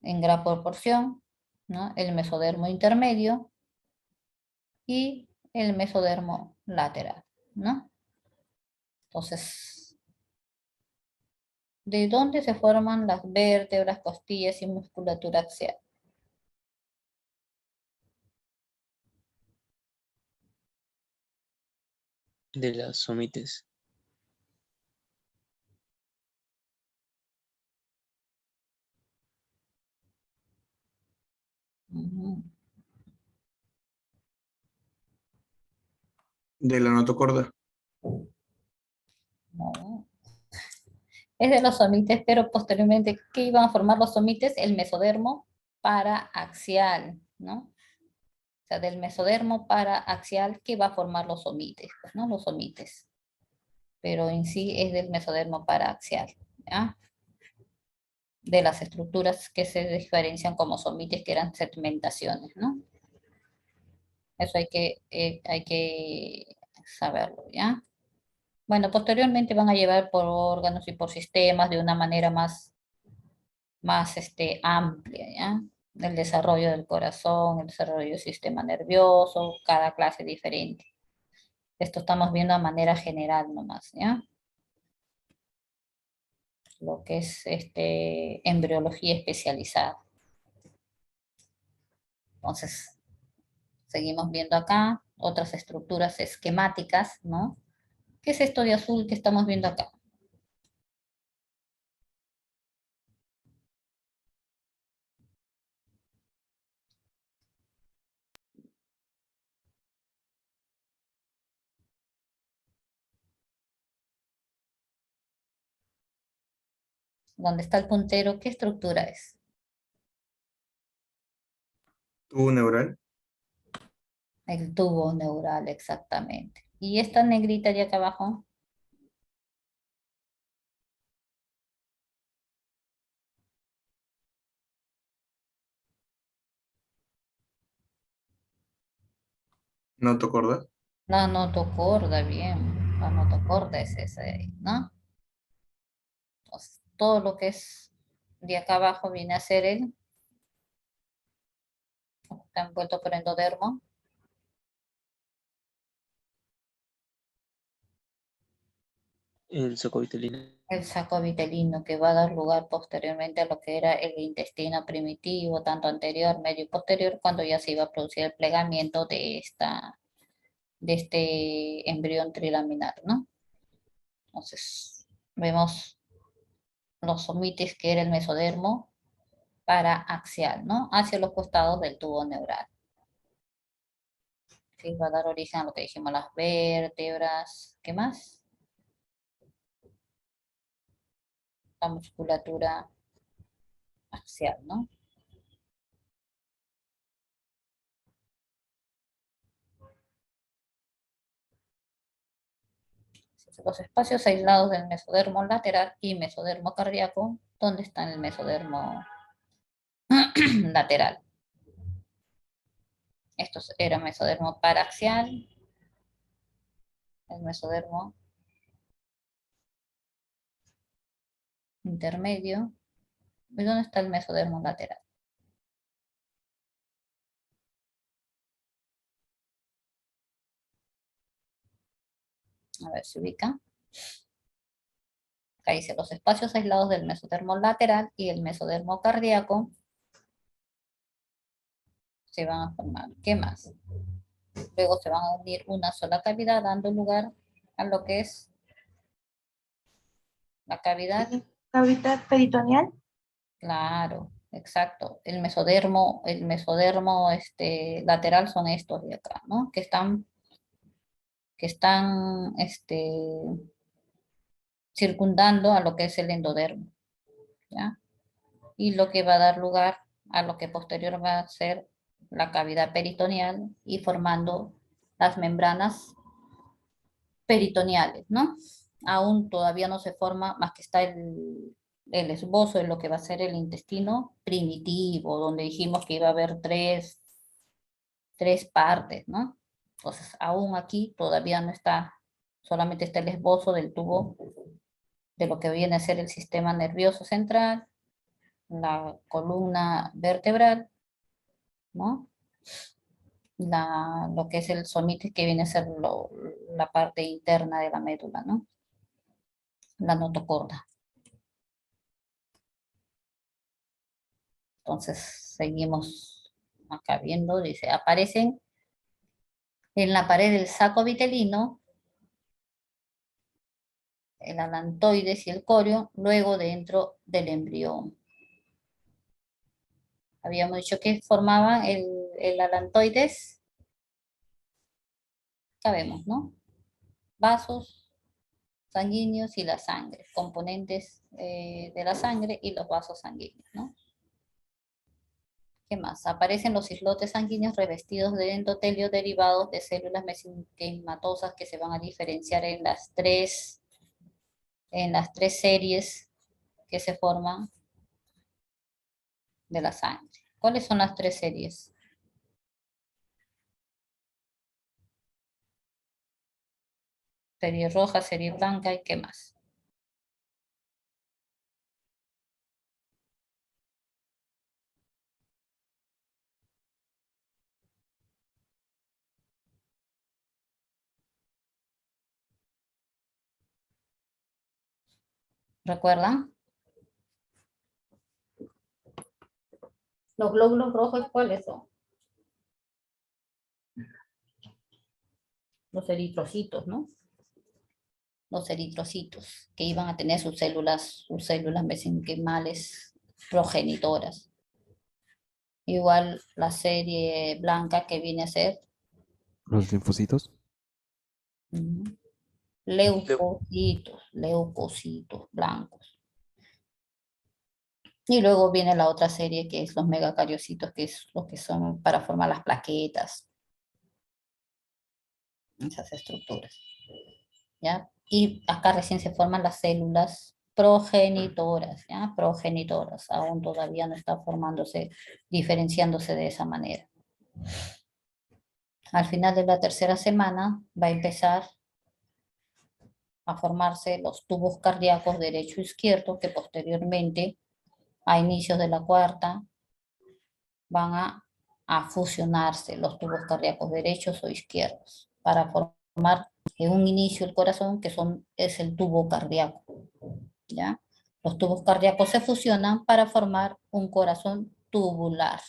en gran proporción, ¿no? El mesodermo intermedio y el mesodermo lateral, ¿no? Entonces, ¿de dónde se forman las vértebras, costillas y musculatura axial? De las somites. Ujú. De la notocorda. No. Es de los somites, pero posteriormente, ¿qué iban a formar los somites? El mesodermo paraaxial, ¿no? O sea, del mesodermo paraaxial, ¿qué va a formar los somites? Pues, ¿no? Los somites. Pero en sí es del mesodermo paraaxial, ¿ya? De las estructuras que se diferencian como somites, que eran segmentaciones, ¿no? Eso hay que saberlo, ¿ya? Bueno, posteriormente van a llevar por órganos y por sistemas de una manera más amplia, ¿ya? El desarrollo del corazón, el desarrollo del sistema nervioso, cada clase diferente. Esto estamos viendo a manera general nomás, ¿ya? Lo que es embriología especializada. Entonces, seguimos viendo acá otras estructuras esquemáticas, ¿no? ¿Qué es esto de azul que estamos viendo acá? donde está el puntero, ¿qué estructura es? Tubo neural. El tubo neural, exactamente. ¿Y esta negrita de acá abajo? Notocorda. La notocorda, bien. La notocorda es esa de ahí, ¿no? Entonces, todo lo que es de acá abajo viene a ser está envuelto por endodermo. El saco vitelino. El saco vitelino que va a dar lugar posteriormente a lo que era el intestino primitivo, tanto anterior, medio y posterior, cuando ya se iba a producir el plegamiento de este embrión trilaminar, ¿no? Entonces, vemos los somites que era el mesodermo paraaxial, ¿no? Hacia los costados del tubo neural. Que va a dar origen a lo que dijimos, las vértebras, ¿qué más? La musculatura axial, ¿no? Los espacios aislados del mesodermo lateral y mesodermo cardíaco, ¿dónde está el mesodermo lateral? Esto era mesodermo paraxial, el mesodermo intermedio. ¿Y dónde está el mesodermo lateral? A ver si ubica. Acá dice los espacios aislados del mesodermo lateral y el mesodermo cardíaco se van a formar. ¿Qué más? Luego se van a unir una sola cavidad, dando lugar a lo que es la cavidad. Cavidad peritoneal. Claro, exacto. El mesodermo lateral son estos de acá, ¿no? Que están circundando a lo que es el endodermo, ¿ya? Y lo que va a dar lugar a lo que posterior va a ser la cavidad peritoneal y formando las membranas peritoneales, ¿no? Aún todavía no se forma, más que está el esbozo de lo que va a ser el intestino primitivo, donde dijimos que iba a haber tres partes, ¿no? Entonces, aún aquí todavía no está, solamente está el esbozo del tubo de lo que viene a ser el sistema nervioso central, la columna vertebral, ¿no? Lo que es el somites que viene a ser la parte interna de la médula, ¿no? La notocorda. Entonces, seguimos acá viendo, dice, aparecen en la pared del saco vitelino el alantoides y el corio, luego dentro del embrión. Habíamos dicho que formaban el alantoides, sabemos, ¿no? Vasos sanguíneos y la sangre, componentes de la sangre y los vasos sanguíneos, ¿no? ¿Qué más? Aparecen los islotes sanguíneos revestidos de endotelio derivados de células mesenquimatosas que se van a diferenciar en las tres series que se forman de la sangre. ¿Cuáles son las tres series? Serie roja, serie blanca y ¿qué más? ¿Recuerdan? Los glóbulos rojos, ¿cuáles son? Los eritrocitos, ¿no? Los eritrocitos, que iban a tener sus células mesenquimales progenitoras. Igual la serie blanca que viene a ser Los linfocitos. leucocitos blancos. Y luego viene la otra serie que es los megacariocitos, que es lo que son para formar las plaquetas, esas estructuras, ¿ya? Y acá recién se forman las células progenitoras, ¿ya? Progenitoras, aún todavía no está formándose, diferenciándose de esa manera. Al final de la tercera semana va a empezar a formarse los tubos cardíacos derecho e izquierdo, que posteriormente, a inicios de la cuarta, van a fusionarse los tubos cardíacos derechos o izquierdos para formar en un inicio el corazón, que es el tubo cardíaco, ¿ya? Los tubos cardíacos se fusionan para formar un corazón tubular,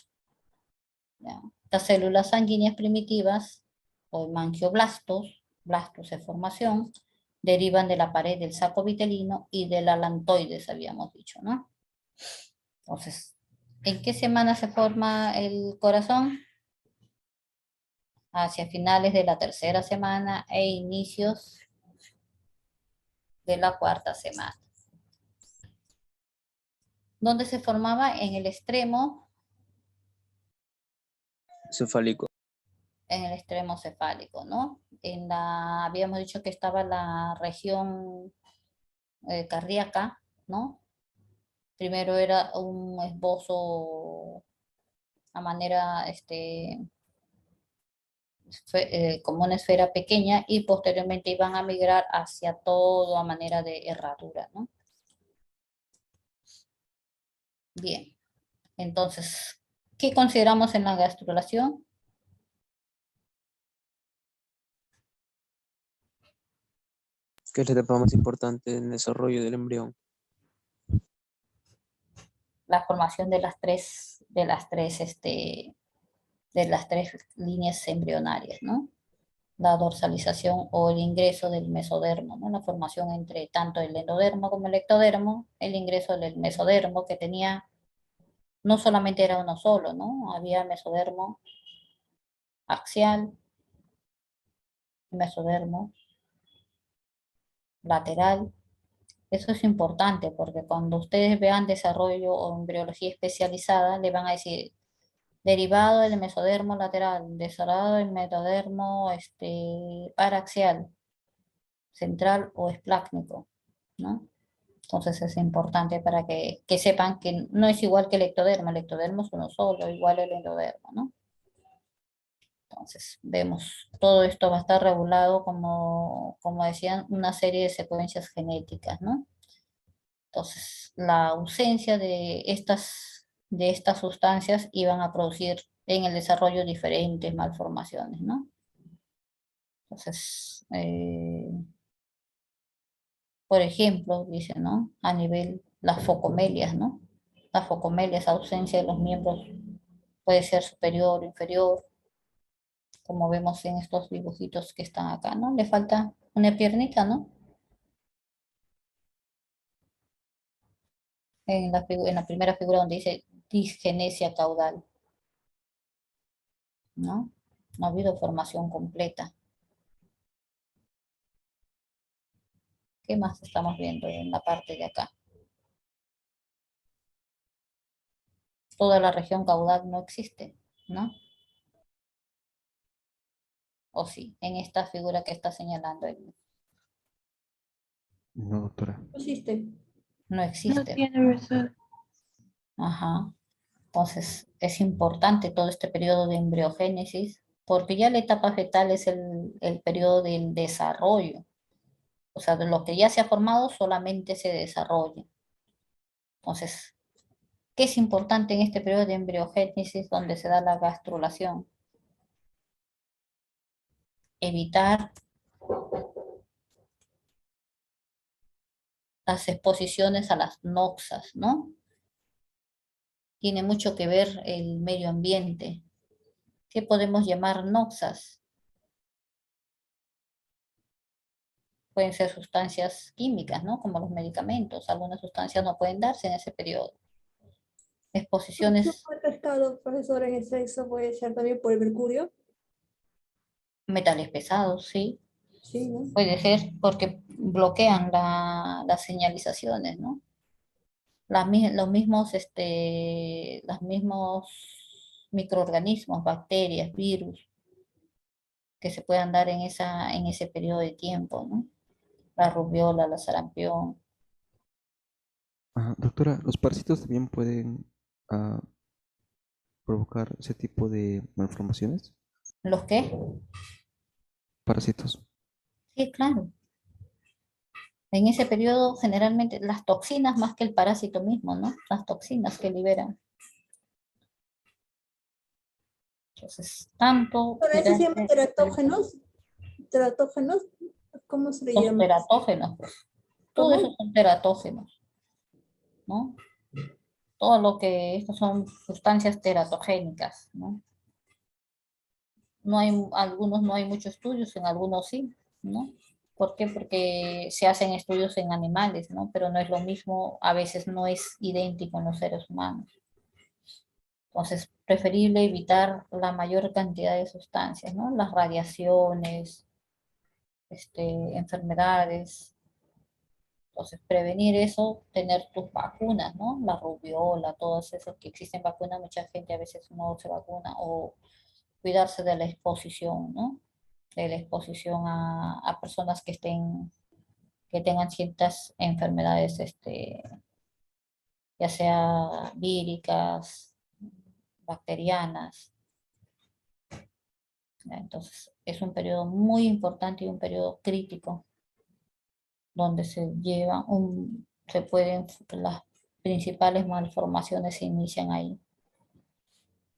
¿ya? Las células sanguíneas primitivas o hemangioblastos, blastos de formación, derivan de la pared del saco vitelino y del alantoides, habíamos dicho, ¿no? Entonces, ¿en qué semana se forma el corazón? Hacia finales de la tercera semana e inicios de la cuarta semana. ¿Dónde se formaba? En el extremo Cefálico. cefálico, ¿no? Habíamos dicho que estaba la región cardíaca, ¿no? Primero era un esbozo a manera, como una esfera pequeña, y posteriormente iban a migrar hacia todo a manera de herradura, ¿no? Bien, entonces, ¿qué consideramos en la gastrulación? Que es la etapa más importante en el desarrollo del embrión. La formación de las tres líneas embrionarias, ¿no? La dorsalización o el ingreso del mesodermo, ¿no? La formación entre tanto el endodermo como el ectodermo, el ingreso del mesodermo que tenía, no solamente era uno solo, ¿no? Había mesodermo axial, mesodermo lateral. Eso es importante porque cuando ustedes vean desarrollo o embriología especializada, le van a decir derivado del mesodermo lateral, derivado del mesodermo paraxial, central o esplácnico, ¿no? Entonces es importante para que sepan que no es igual que el ectodermo es uno solo, igual el endodermo, ¿no? Entonces vemos, todo esto va a estar regulado como decían, una serie de secuencias genéticas, ¿no? Entonces, la ausencia de estas sustancias iban a producir en el desarrollo diferentes malformaciones, ¿no? Entonces, por ejemplo, dice, ¿no? A nivel, las focomelias, ¿no? Las focomelias, ausencia de los miembros puede ser superior o inferior, como vemos en estos dibujitos que están acá, ¿no? Le falta una piernita, ¿no? En la primera figura donde dice disgenesia caudal, ¿no? No ha habido formación completa. ¿Qué más estamos viendo en la parte de acá? Toda la región caudal no existe, ¿no? O sí, en esta figura que está señalando él, No, doctora. Existe. no No existe. tiene razón. Ajá. Entonces, es importante todo este periodo de embriogénesis, porque ya la etapa fetal es el periodo del desarrollo. O sea, de lo que ya se ha formado solamente se desarrolla. Entonces, ¿qué es importante en este periodo de embriogénesis donde se da la gastrulación? Evitar las exposiciones a las noxas, ¿no? Tiene mucho que ver el medio ambiente. ¿Qué podemos llamar noxas? Pueden ser sustancias químicas, ¿no? Como los medicamentos. Algunas sustancias no pueden darse en ese periodo. Exposiciones, El pescado, profesor, en el sexo puede ser también por el mercurio. metales pesados, sí. Sí, ¿no? Puede ser porque bloquean las señalizaciones, ¿no? los mismos microorganismos, bacterias, virus, que se puedan dar en ese periodo de tiempo, ¿no? La rubiola, la sarampión. Ajá, doctora, ¿los parásitos también pueden ah, provocar ese tipo de malformaciones? ¿Los qué? Parásitos. Sí, claro. En ese periodo, generalmente, las toxinas más que el parásito mismo, ¿no? Las toxinas que liberan. Entonces, tanto Para eso se llaman cuidarse teratógenos. Teratógenos, ¿cómo se le los llama? teratógenos, pues. Todo eso ¿Cómo? son teratógenos, ¿no? Todo lo que, estos son sustancias teratogénicas, ¿no? No hay, algunos no hay muchos estudios, en algunos sí, ¿no? ¿Por qué? Porque se hacen estudios en animales, ¿no? Pero no es lo mismo, a veces no es idéntico en los seres humanos. Entonces, preferible evitar la mayor cantidad de sustancias, ¿no? Las radiaciones, enfermedades. Entonces, prevenir eso, tener tus vacunas, ¿no? La rubiola, todas esas que existen vacunas, mucha gente a veces no se vacuna, o cuidarse de la exposición, ¿no? De la exposición a personas que tengan ciertas enfermedades, ya sea víricas, bacterianas. ¿Ya? Entonces, es un periodo muy importante y un periodo crítico donde se pueden, las principales malformaciones se inician ahí.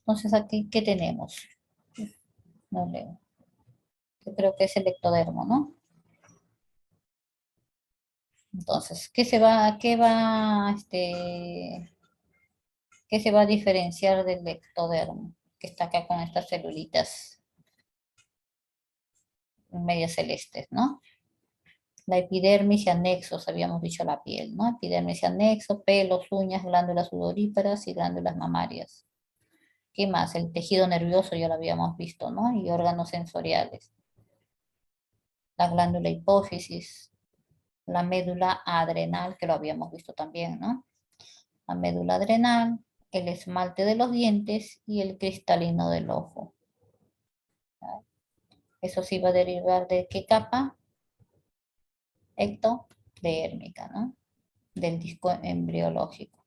Entonces, aquí, ¿qué tenemos? No leo. Yo creo que es el ectodermo, ¿no? Entonces, qué se va a diferenciar del ectodermo? Que está acá con estas celulitas medias celestes, ¿no? La epidermis y anexos, habíamos dicho la piel, ¿no? Epidermis y anexos, pelos, uñas, glándulas sudoríparas y glándulas mamarias. ¿Qué más? El tejido nervioso ya lo habíamos visto, ¿no? Y órganos sensoriales. La glándula hipófisis, la médula adrenal, que lo habíamos visto también, ¿no? La médula adrenal, el esmalte de los dientes y el cristalino del ojo. Eso sí va a derivar de qué capa? Ectodérmica, ¿no? Del disco embriológico.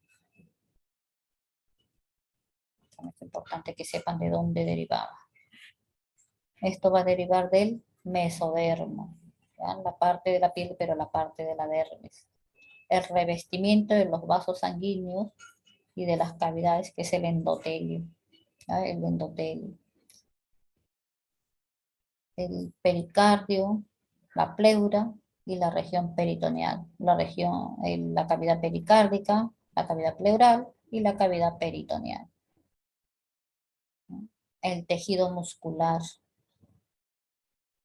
Es importante que sepan de dónde derivaba. Esto va a derivar del mesodermo, ¿ya? La parte de la piel, pero la parte de la dermis. El revestimiento de los vasos sanguíneos y de las cavidades, que es el endotelio, ¿ya? El endotelio. El pericardio, la pleura y la región peritoneal. La cavidad pericárdica, la cavidad pleural y la cavidad peritoneal. El tejido muscular,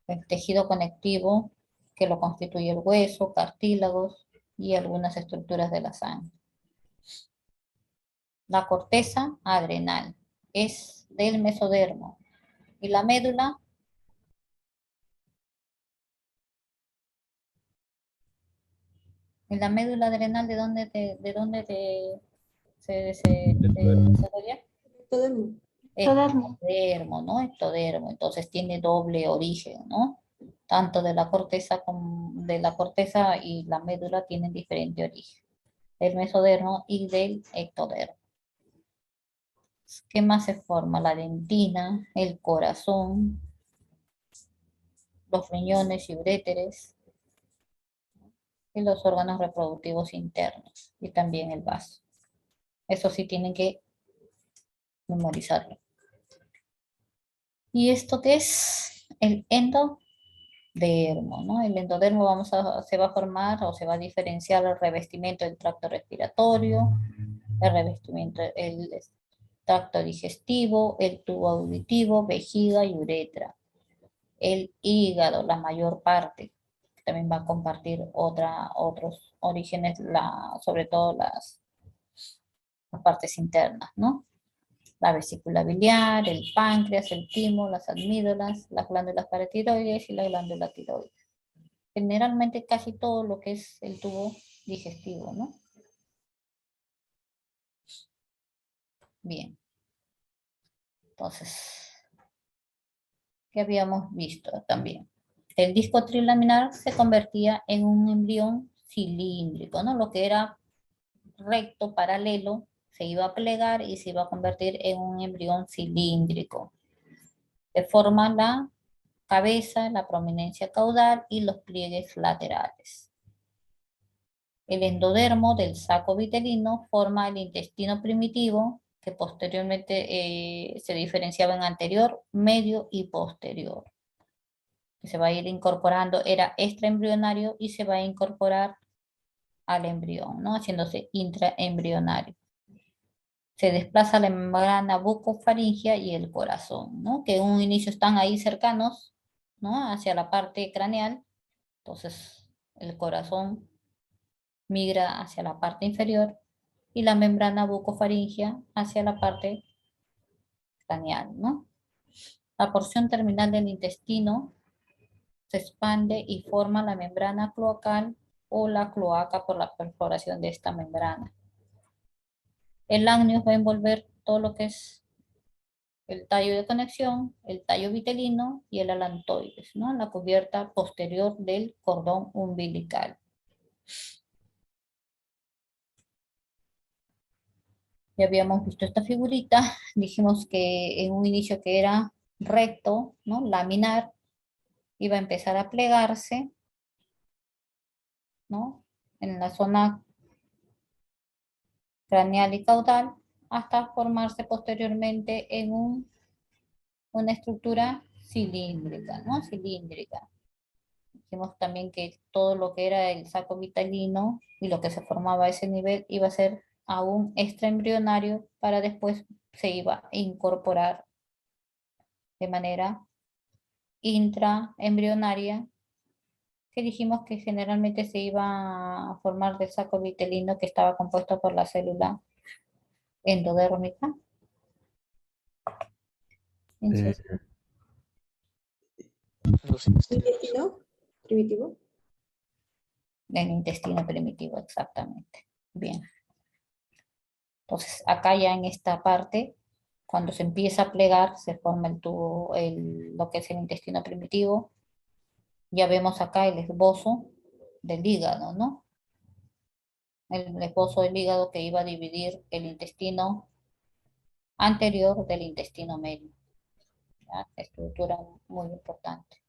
el tejido conectivo que lo constituye el hueso, cartílagos y algunas estructuras de la sangre. La corteza adrenal es del mesodermo y la médula adrenal, ¿de dónde se desarrolla? Ectodermo. Ectodermo. Ectodermo, ¿no? Ectodermo. Entonces tiene doble origen, ¿no? Tanto de la corteza como de la corteza y la médula tienen diferente origen. Del mesodermo y del ectodermo. ¿Qué más se forma? La dentina, el corazón, los riñones y uréteres, y los órganos reproductivos internos, y también el vaso. Eso sí tienen que memorizarlo. ¿Y esto qué es? El endodermo, ¿no? El endodermo se va a formar o se va a diferenciar el revestimiento del tracto respiratorio, el revestimiento del tracto digestivo, el tubo auditivo, vejiga y uretra. El hígado, la mayor parte, también va a compartir otros orígenes, sobre todo las partes internas, ¿no? La vesícula biliar, el páncreas, el timo, las amígdalas, las glándulas paratiroides y la glándula tiroides. Generalmente casi todo lo que es el tubo digestivo, ¿no? Bien. Entonces, ¿qué habíamos visto también? El disco trilaminar se convertía en un embrión cilíndrico, ¿no? Lo que era recto, paralelo, se iba a plegar y se iba a convertir en un embrión cilíndrico. Se forma la cabeza, la prominencia caudal y los pliegues laterales. El endodermo del saco vitelino forma el intestino primitivo, que posteriormente se diferenciaba en anterior, medio y posterior. Que se va a ir incorporando, era extraembrionario y se va a incorporar al embrión, ¿no? Haciéndose intraembrionario. Se desplaza la membrana bucofaringea y el corazón, ¿no? Que en un inicio están ahí cercanos, ¿no? Hacia la parte craneal. Entonces, el corazón migra hacia la parte inferior y la membrana bucofaringea hacia la parte craneal, ¿no? La porción terminal del intestino se expande y forma la membrana cloacal o la cloaca por la perforación de esta membrana. El ácneo va a envolver todo lo que es el tallo de conexión, el tallo vitelino y el alantoides, ¿no? La cubierta posterior del cordón umbilical. Ya habíamos visto esta figurita, dijimos que en un inicio que era recto, ¿no? Laminar, iba a empezar a plegarse, ¿no? En la zona craneal y caudal, hasta formarse posteriormente en una estructura cilíndrica, ¿no? Cilíndrica. Dijimos también que todo lo que era el saco vitalino y lo que se formaba a ese nivel iba a ser aún extraembrionario para después se iba a incorporar de manera intraembrionaria, que dijimos que generalmente se iba a formar del saco vitelino que estaba compuesto por la célula endodérmica. Eh, Los intestinos. ¿Intestino primitivo? Del intestino primitivo, exactamente. Bien. Entonces, acá ya en esta parte, cuando se empieza a plegar, se forma el tubo, lo que es el intestino primitivo. Ya vemos acá el esbozo del hígado, ¿no? El esbozo del hígado que iba a dividir el intestino anterior del intestino medio. ¿Ya? Estructura muy importante.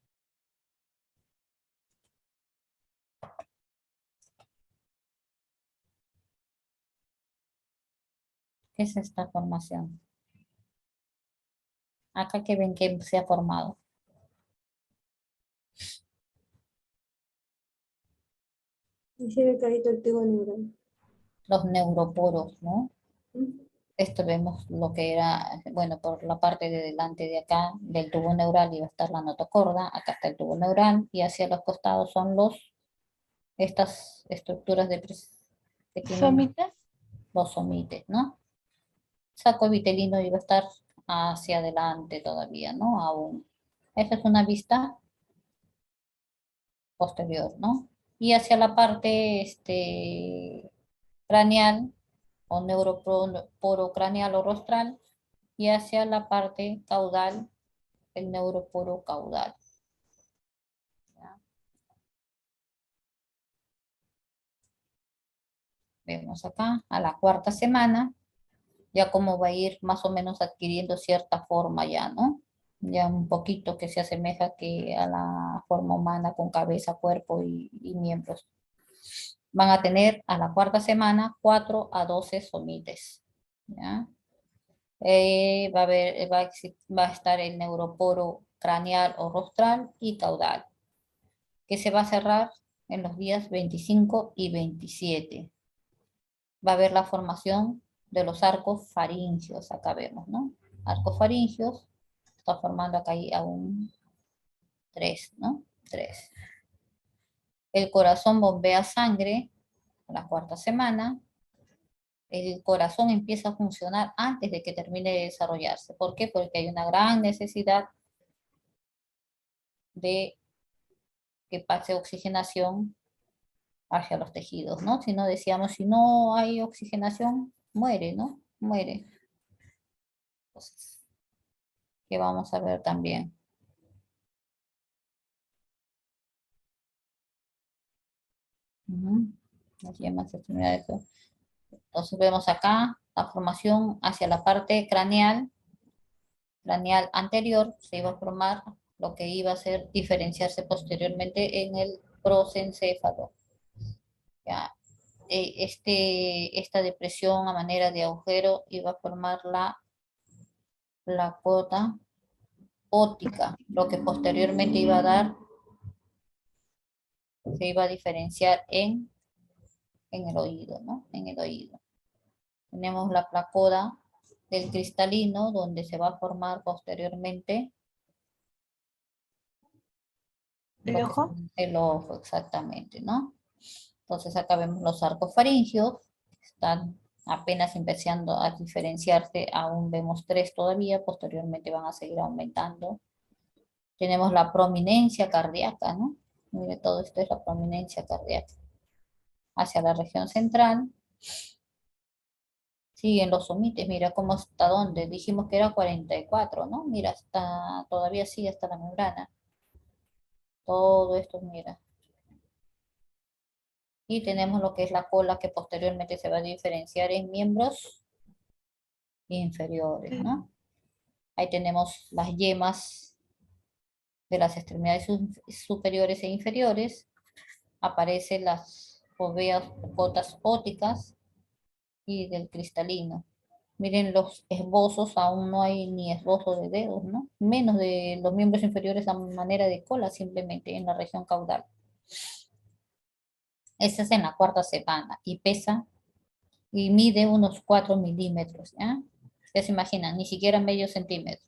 ¿Qué es esta formación? Acá que ven que se ha formado. Y se ve clarito el tubo neural. Los neuroporos, ¿no? ¿Mm? Esto vemos lo que era, bueno, por la parte de delante de acá del tubo neural iba a estar la notocorda, acá está el tubo neural y hacia los costados son estas estructuras que tienen ¿Somitas? los somites, ¿no? Saco vitelino iba a estar hacia adelante todavía, ¿no? Aún. Esa es una vista posterior, ¿no? Y hacia la parte craneal o neuroporo craneal o rostral y hacia la parte caudal, el neuroporo caudal. ¿Ya? Vemos acá a la cuarta semana, ya como va a ir más o menos adquiriendo cierta forma ya, ¿no? Ya un poquito que se asemeja que a la forma humana con cabeza, cuerpo y miembros. Van a tener a la cuarta semana 4 a 12 somites. ¿Ya? Va a estar el neuroporo craneal o rostral y caudal, que se va a cerrar en los días 25 y 27. Va a haber la formación de los arcos faringios, acá vemos, ¿no? Arcos faringios, está formando acá aún 3, ¿no? 3. El corazón bombea sangre a la cuarta semana. El corazón empieza a funcionar antes de que termine de desarrollarse. ¿Por qué? Porque hay una gran necesidad de que pase oxigenación hacia los tejidos, ¿no? Si no decíamos, si no hay oxigenación, muere, ¿no? Muere. Entonces, que vamos a ver también. Las yemas extremidades. Entonces vemos acá la formación hacia la parte craneal anterior, se iba a formar lo que iba a ser diferenciarse posteriormente en el prosencéfalo. Ya, esta depresión a manera de agujero iba a formar la cuota óptica, lo que posteriormente iba a dar, se iba a diferenciar en el oído, ¿no? En el oído. Tenemos la placoda del cristalino, donde se va a formar posteriormente ¿El ojo? el ojo, exactamente, ¿no? Entonces acá vemos los arcos faringios, están apenas empezando a diferenciarse, aún vemos 3 todavía, posteriormente van a seguir aumentando. Tenemos la prominencia cardíaca, ¿no? Mire, todo esto es la prominencia cardíaca. Hacia la región central, siguen los somites, mira cómo hasta dónde, dijimos que era 44, ¿no? Mira, todavía sigue hasta la membrana. Todo esto, mira. Y tenemos lo que es la cola, que posteriormente se va a diferenciar en miembros inferiores, ¿no? Ahí tenemos las yemas de las extremidades superiores e inferiores. Aparecen las cotas ópticas y del cristalino. Miren los esbozos, aún no hay ni esbozo de dedos, ¿no? Menos de los miembros inferiores a manera de cola, simplemente en la región caudal. Esa es en la 4ª semana y pesa y mide unos 4 milímetros, ¿ya? Ya se imaginan, ni siquiera medio centímetro.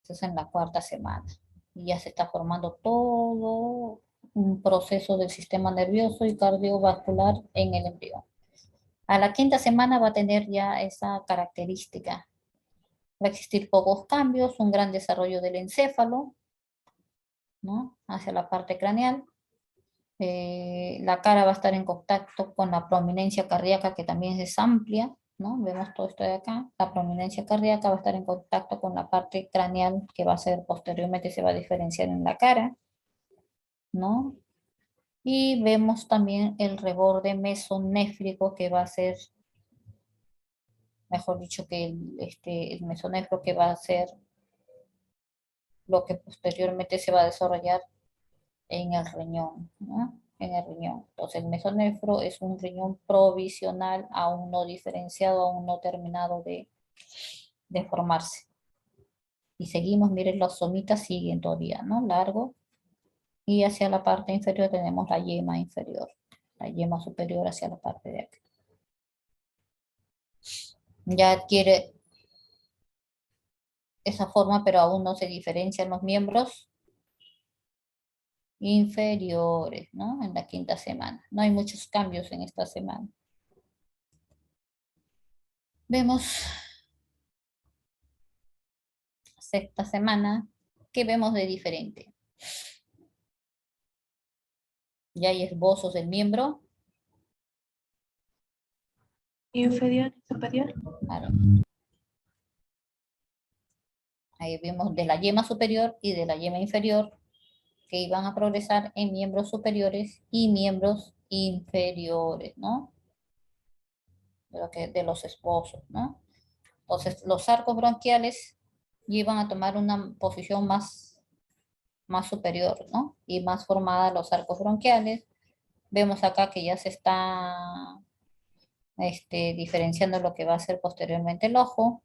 Eso es en la 4ª semana. Y ya se está formando todo un proceso del sistema nervioso y cardiovascular en el embrión. A la 5ª semana va a tener ya esa característica. Va a existir pocos cambios, un gran desarrollo del encéfalo, ¿no? Hacia la parte craneal. La cara va a estar en contacto con la prominencia cardíaca, que también es amplia, ¿no? Vemos todo esto de acá. La prominencia cardíaca va a estar en contacto con la parte craneal, que va a ser posteriormente, se va a diferenciar en la cara, ¿no? Y vemos también el reborde mesonéfrico, que va a ser, mejor dicho, que el mesonéfro, que va a ser lo que posteriormente se va a desarrollar en el riñón, ¿no? En el riñón. Entonces el mesonéfro es un riñón provisional, aún no diferenciado, aún no terminado de formarse. Y seguimos, miren, los somitas siguen todavía, ¿no? Largo. Y hacia la parte inferior tenemos la yema inferior, la yema superior hacia la parte de acá. Ya adquiere esa forma, pero aún no se diferencian los miembros inferiores, ¿no? En la 5ª semana. No hay muchos cambios en esta semana. Vemos 6ª semana. ¿Qué vemos de diferente? Ya hay esbozos del miembro. Inferior y superior. Claro. Ahí vemos de la yema superior y de la yema inferior, que iban a progresar en miembros superiores y miembros inferiores, ¿no? De los esbozos, ¿no? Entonces, los arcos bronquiales iban a tomar una posición más superior, ¿no? Y más formada los arcos bronquiales. Vemos acá que ya se está diferenciando lo que va a ser posteriormente el ojo.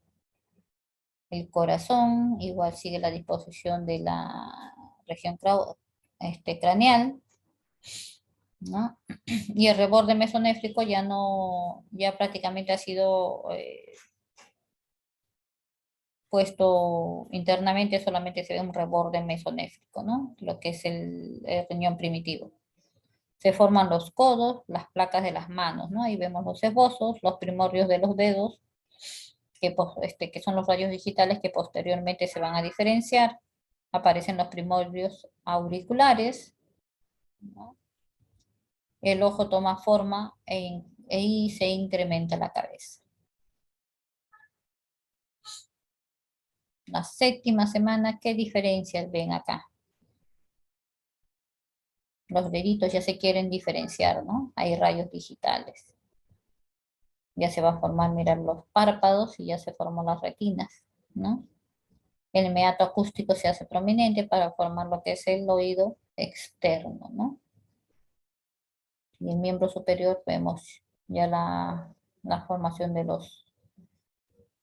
El corazón igual sigue la disposición de la región craneal, ¿no? Y el reborde mesonéfrico ya prácticamente ha sido puesto internamente, solamente se ve un reborde mesonéfrico, ¿no? Lo que es el riñón primitivo. Se forman los codos, las placas de las manos, ¿no? Ahí vemos los esbozos, los primordios de los dedos, que son los rayos digitales que posteriormente se van a diferenciar. Aparecen los primordios auriculares, ¿no? El ojo toma forma y se incrementa la cabeza. La séptima semana, ¿qué diferencias ven acá? Los deditos ya se quieren diferenciar, ¿no? Hay rayos digitales. Ya se va a formar, mirar los párpados y ya se forman las retinas, ¿no? El meato acústico se hace prominente para formar lo que es el oído externo, ¿no? Y el miembro superior vemos ya la formación de los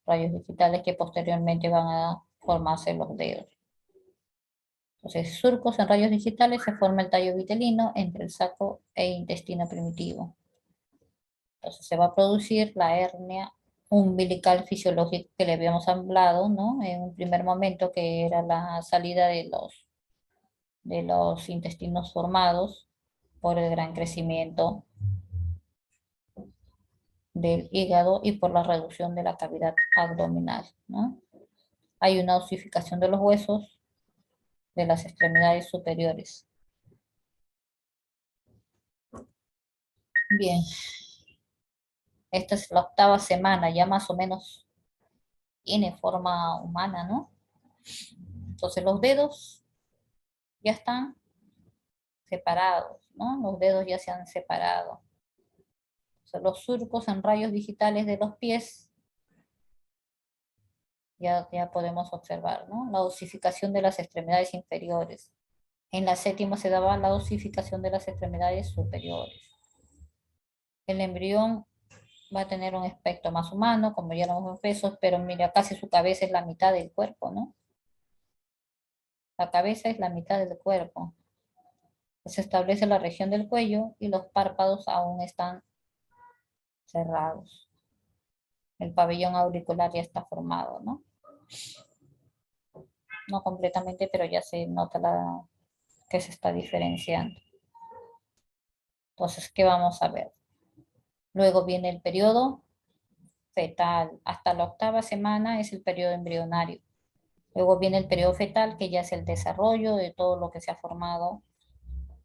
rayos digitales que posteriormente van a formarse los dedos. Entonces, surcos en rayos digitales se forma el tallo vitelino entre el saco e intestino primitivo. Entonces se va a producir la hernia umbilical fisiológica que le habíamos hablado, ¿no? En un primer momento, que era la salida de los intestinos formados por el gran crecimiento del hígado y por la reducción de la cavidad abdominal, ¿no? Hay una osificación de los huesos de las extremidades superiores. Bien, esta es la octava semana, ya más o menos tiene forma humana, ¿no? Entonces los dedos ya están separados, ¿no? Los dedos ya se han separado. O sea, los surcos en rayos digitales de los pies ya podemos observar, ¿no? La osificación de las extremidades inferiores. En la séptima se daba la osificación de las extremidades superiores. El embrión va a tener un aspecto más humano, como ya lo hemos visto, pero mira, casi su cabeza es la mitad del cuerpo, ¿no? La cabeza es la mitad del cuerpo. Se establece la región del cuello y los párpados aún están cerrados. El pabellón auricular ya está formado, ¿no? No completamente, pero ya se nota que se está diferenciando. Entonces, ¿qué vamos a ver? Luego viene el periodo fetal. Hasta la octava semana es el periodo embrionario. Luego viene el periodo fetal, que ya es el desarrollo de todo lo que se ha formado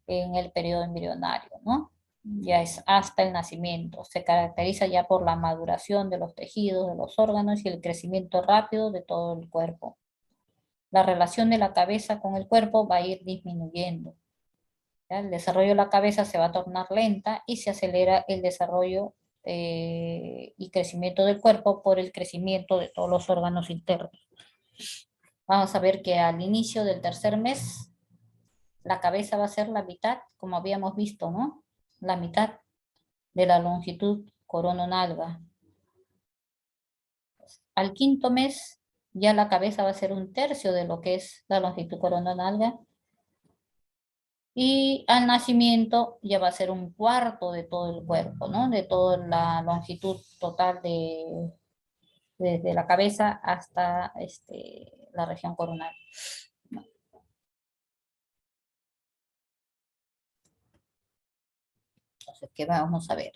en el periodo embrionario, ¿no? Ya es hasta el nacimiento. Se caracteriza ya por la maduración de los tejidos, de los órganos y el crecimiento rápido de todo el cuerpo. La relación de la cabeza con el cuerpo va a ir disminuyendo. ¿Ya? El desarrollo de la cabeza se va a tornar lenta y se acelera el desarrollo y crecimiento del cuerpo por el crecimiento de todos los órganos internos. Vamos a ver que al inicio del tercer mes, la cabeza va a ser la mitad, como habíamos visto, ¿no? La mitad de la longitud corononalga. Al quinto mes, ya la cabeza va a ser un tercio de lo que es la longitud corononalga. Y al nacimiento ya va a ser un cuarto de todo el cuerpo, ¿no? De toda la longitud total desde la cabeza hasta la región coronal. Entonces, ¿qué vamos a ver?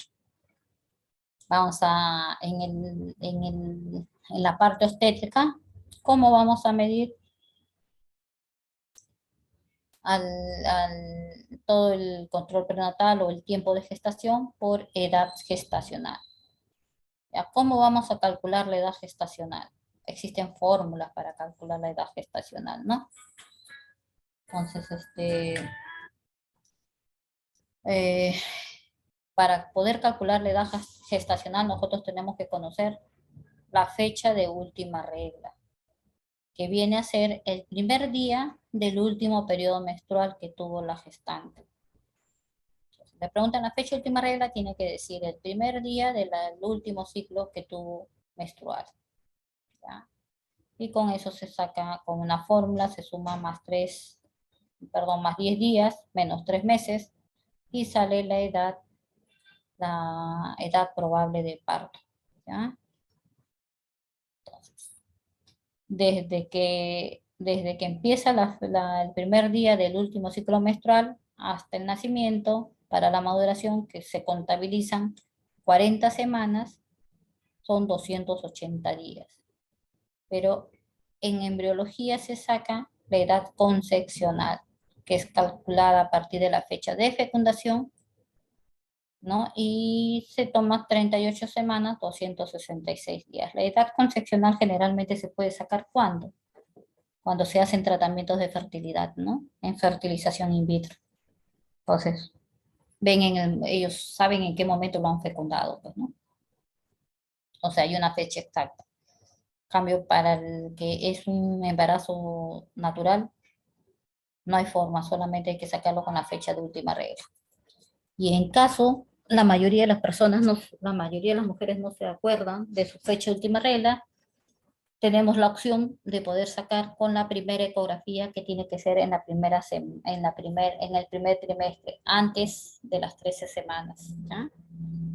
Vamos a, en la parte obstétrica, ¿cómo vamos a medir todo el control prenatal o el tiempo de gestación por edad gestacional? ¿Ya? ¿Cómo vamos a calcular la edad gestacional? Existen fórmulas para calcular la edad gestacional, ¿no? Entonces, para poder calcular la edad gestacional, nosotros tenemos que conocer la fecha de última regla, que viene a ser el primer día del último periodo menstrual que tuvo la gestante. Entonces, le preguntan la fecha de última regla, tiene que decir el primer día del último ciclo que tuvo menstrual. ¿Ya? Y con eso se saca, con una fórmula, se suma más 10 días, menos 3 meses, y sale la edad probable de parto. ¿Ya? Entonces, desde que empieza el primer día del último ciclo menstrual hasta el nacimiento, para la maduración, que se contabilizan 40 semanas, son 280 días. Pero en embriología se saca la edad concepcional, que es calculada a partir de la fecha de fecundación, ¿no? Y se toma 38 semanas, 266 días. La edad concepcional generalmente se puede sacar ¿cuándo? cuando se hacen tratamientos de fertilidad, ¿no? En fertilización in vitro. Entonces, ellos saben en qué momento lo han fecundado, pues, ¿no? O sea, hay una fecha exacta. En cambio, para el que es un embarazo natural, no hay forma, solamente hay que sacarlo con la fecha de última regla. Y en caso, la mayoría de las personas, la mayoría de las mujeres no se acuerdan de su fecha de última regla, tenemos la opción de poder sacar con la primera ecografía, que tiene que ser en el primer trimestre, antes de las 13 semanas, ¿ya?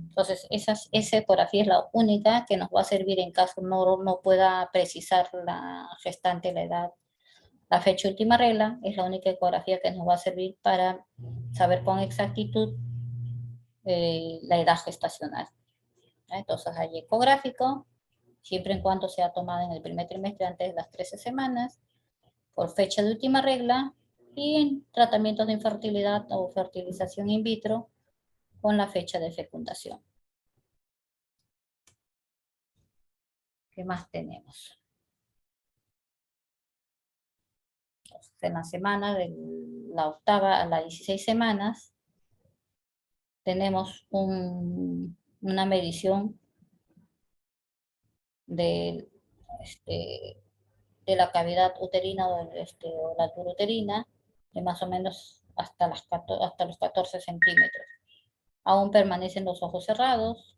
Entonces, esa ecografía es la única que nos va a servir en caso no pueda precisar la gestante la edad. La fecha de última regla es la única ecografía que nos va a servir para saber con exactitud la edad gestacional. Entonces, hay ecográfico, siempre en cuanto sea tomada en el primer trimestre antes de las 13 semanas, por fecha de última regla, y en tratamientos de infertilidad o fertilización in vitro con la fecha de fecundación. ¿Qué más tenemos? En la semana de la octava a las 16 semanas tenemos una medición de la cavidad uterina o la altura uterina, de más o menos hasta los 14 centímetros. Aún permanecen los ojos cerrados,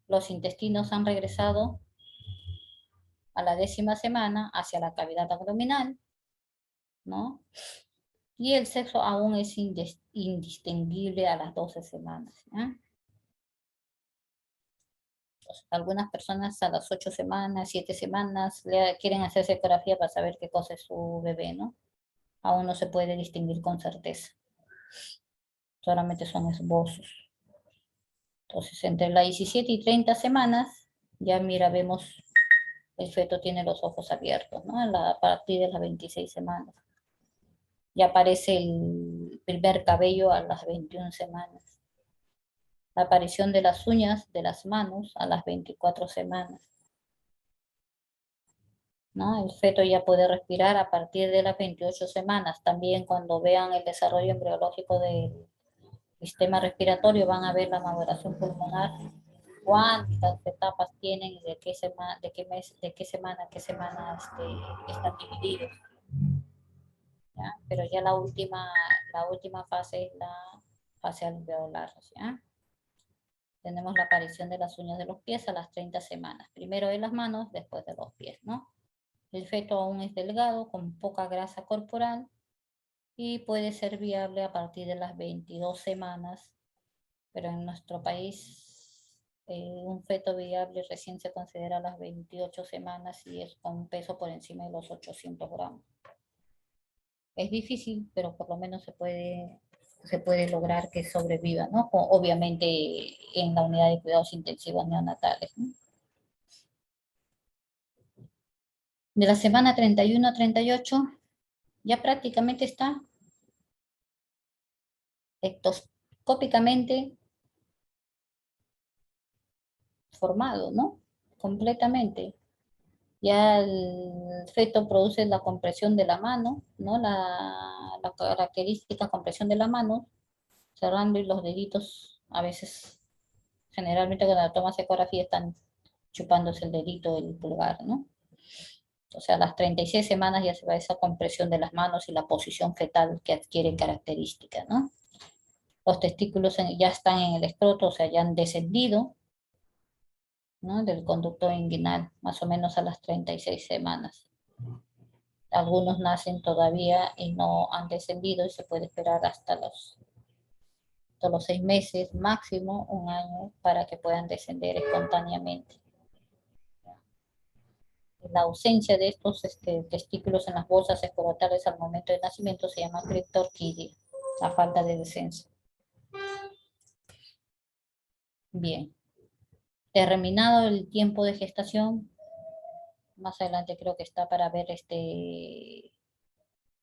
los intestinos han regresado a la 10ª semana hacia la cavidad abdominal, ¿no? Y el sexo aún es indistinguible a las 12 semanas, ¿ya? Pues, algunas personas a las 8 semanas, 7 semanas, quieren hacerse ecografía para saber qué cosa es su bebé, ¿no? Aún no se puede distinguir con certeza. Solamente son esbozos. Entonces, entre las 17 y 30 semanas, ya vemos, el feto tiene los ojos abiertos, ¿no? A partir de las 26 semanas. Ya aparece el primer cabello a las 21 semanas. La aparición de las uñas de las manos a las 24 semanas. ¿No? El feto ya puede respirar a partir de las 28 semanas. También cuando vean el desarrollo embriológico del sistema respiratorio van a ver la maduración pulmonar, cuántas etapas tienen y de qué semana a qué semana están divididos. ¿Ya? Pero ya la última fase es la fase alveolar, ¿ya? Tenemos la aparición de las uñas de los pies a las 30 semanas. Primero de las manos, después de los pies, ¿no? El feto aún es delgado, con poca grasa corporal, y puede ser viable a partir de las 22 semanas, pero en nuestro país un feto viable recién se considera a las 28 semanas y es con un peso por encima de los 800 gramos. Es difícil, pero por lo menos se puede lograr que sobreviva, ¿no? Obviamente en la unidad de cuidados intensivos neonatales, ¿no? De la semana 31 a 38 ya prácticamente está ectoscópicamente formado, ¿no? Completamente. Ya el feto produce la compresión de la mano, ¿no? La característica compresión de la mano, cerrando y los deditos, a veces, generalmente cuando tomas ecografía están chupándose el dedito del pulgar, ¿no? O sea, a las 36 semanas ya se va esa compresión de las manos y la posición fetal que adquiere características, ¿no? Los testículos ya están en el escroto, o sea, ya han descendido, ¿no? Del conducto inguinal, más o menos a las 36 semanas. Algunos nacen todavía y no han descendido y se puede esperar hasta los 6 meses, máximo un año, para que puedan descender espontáneamente. La ausencia de estos testículos en las bolsas escrotales al momento del nacimiento se llama criptorquidia, la falta de descenso. Bien. Terminado el tiempo de gestación, más adelante creo que está para ver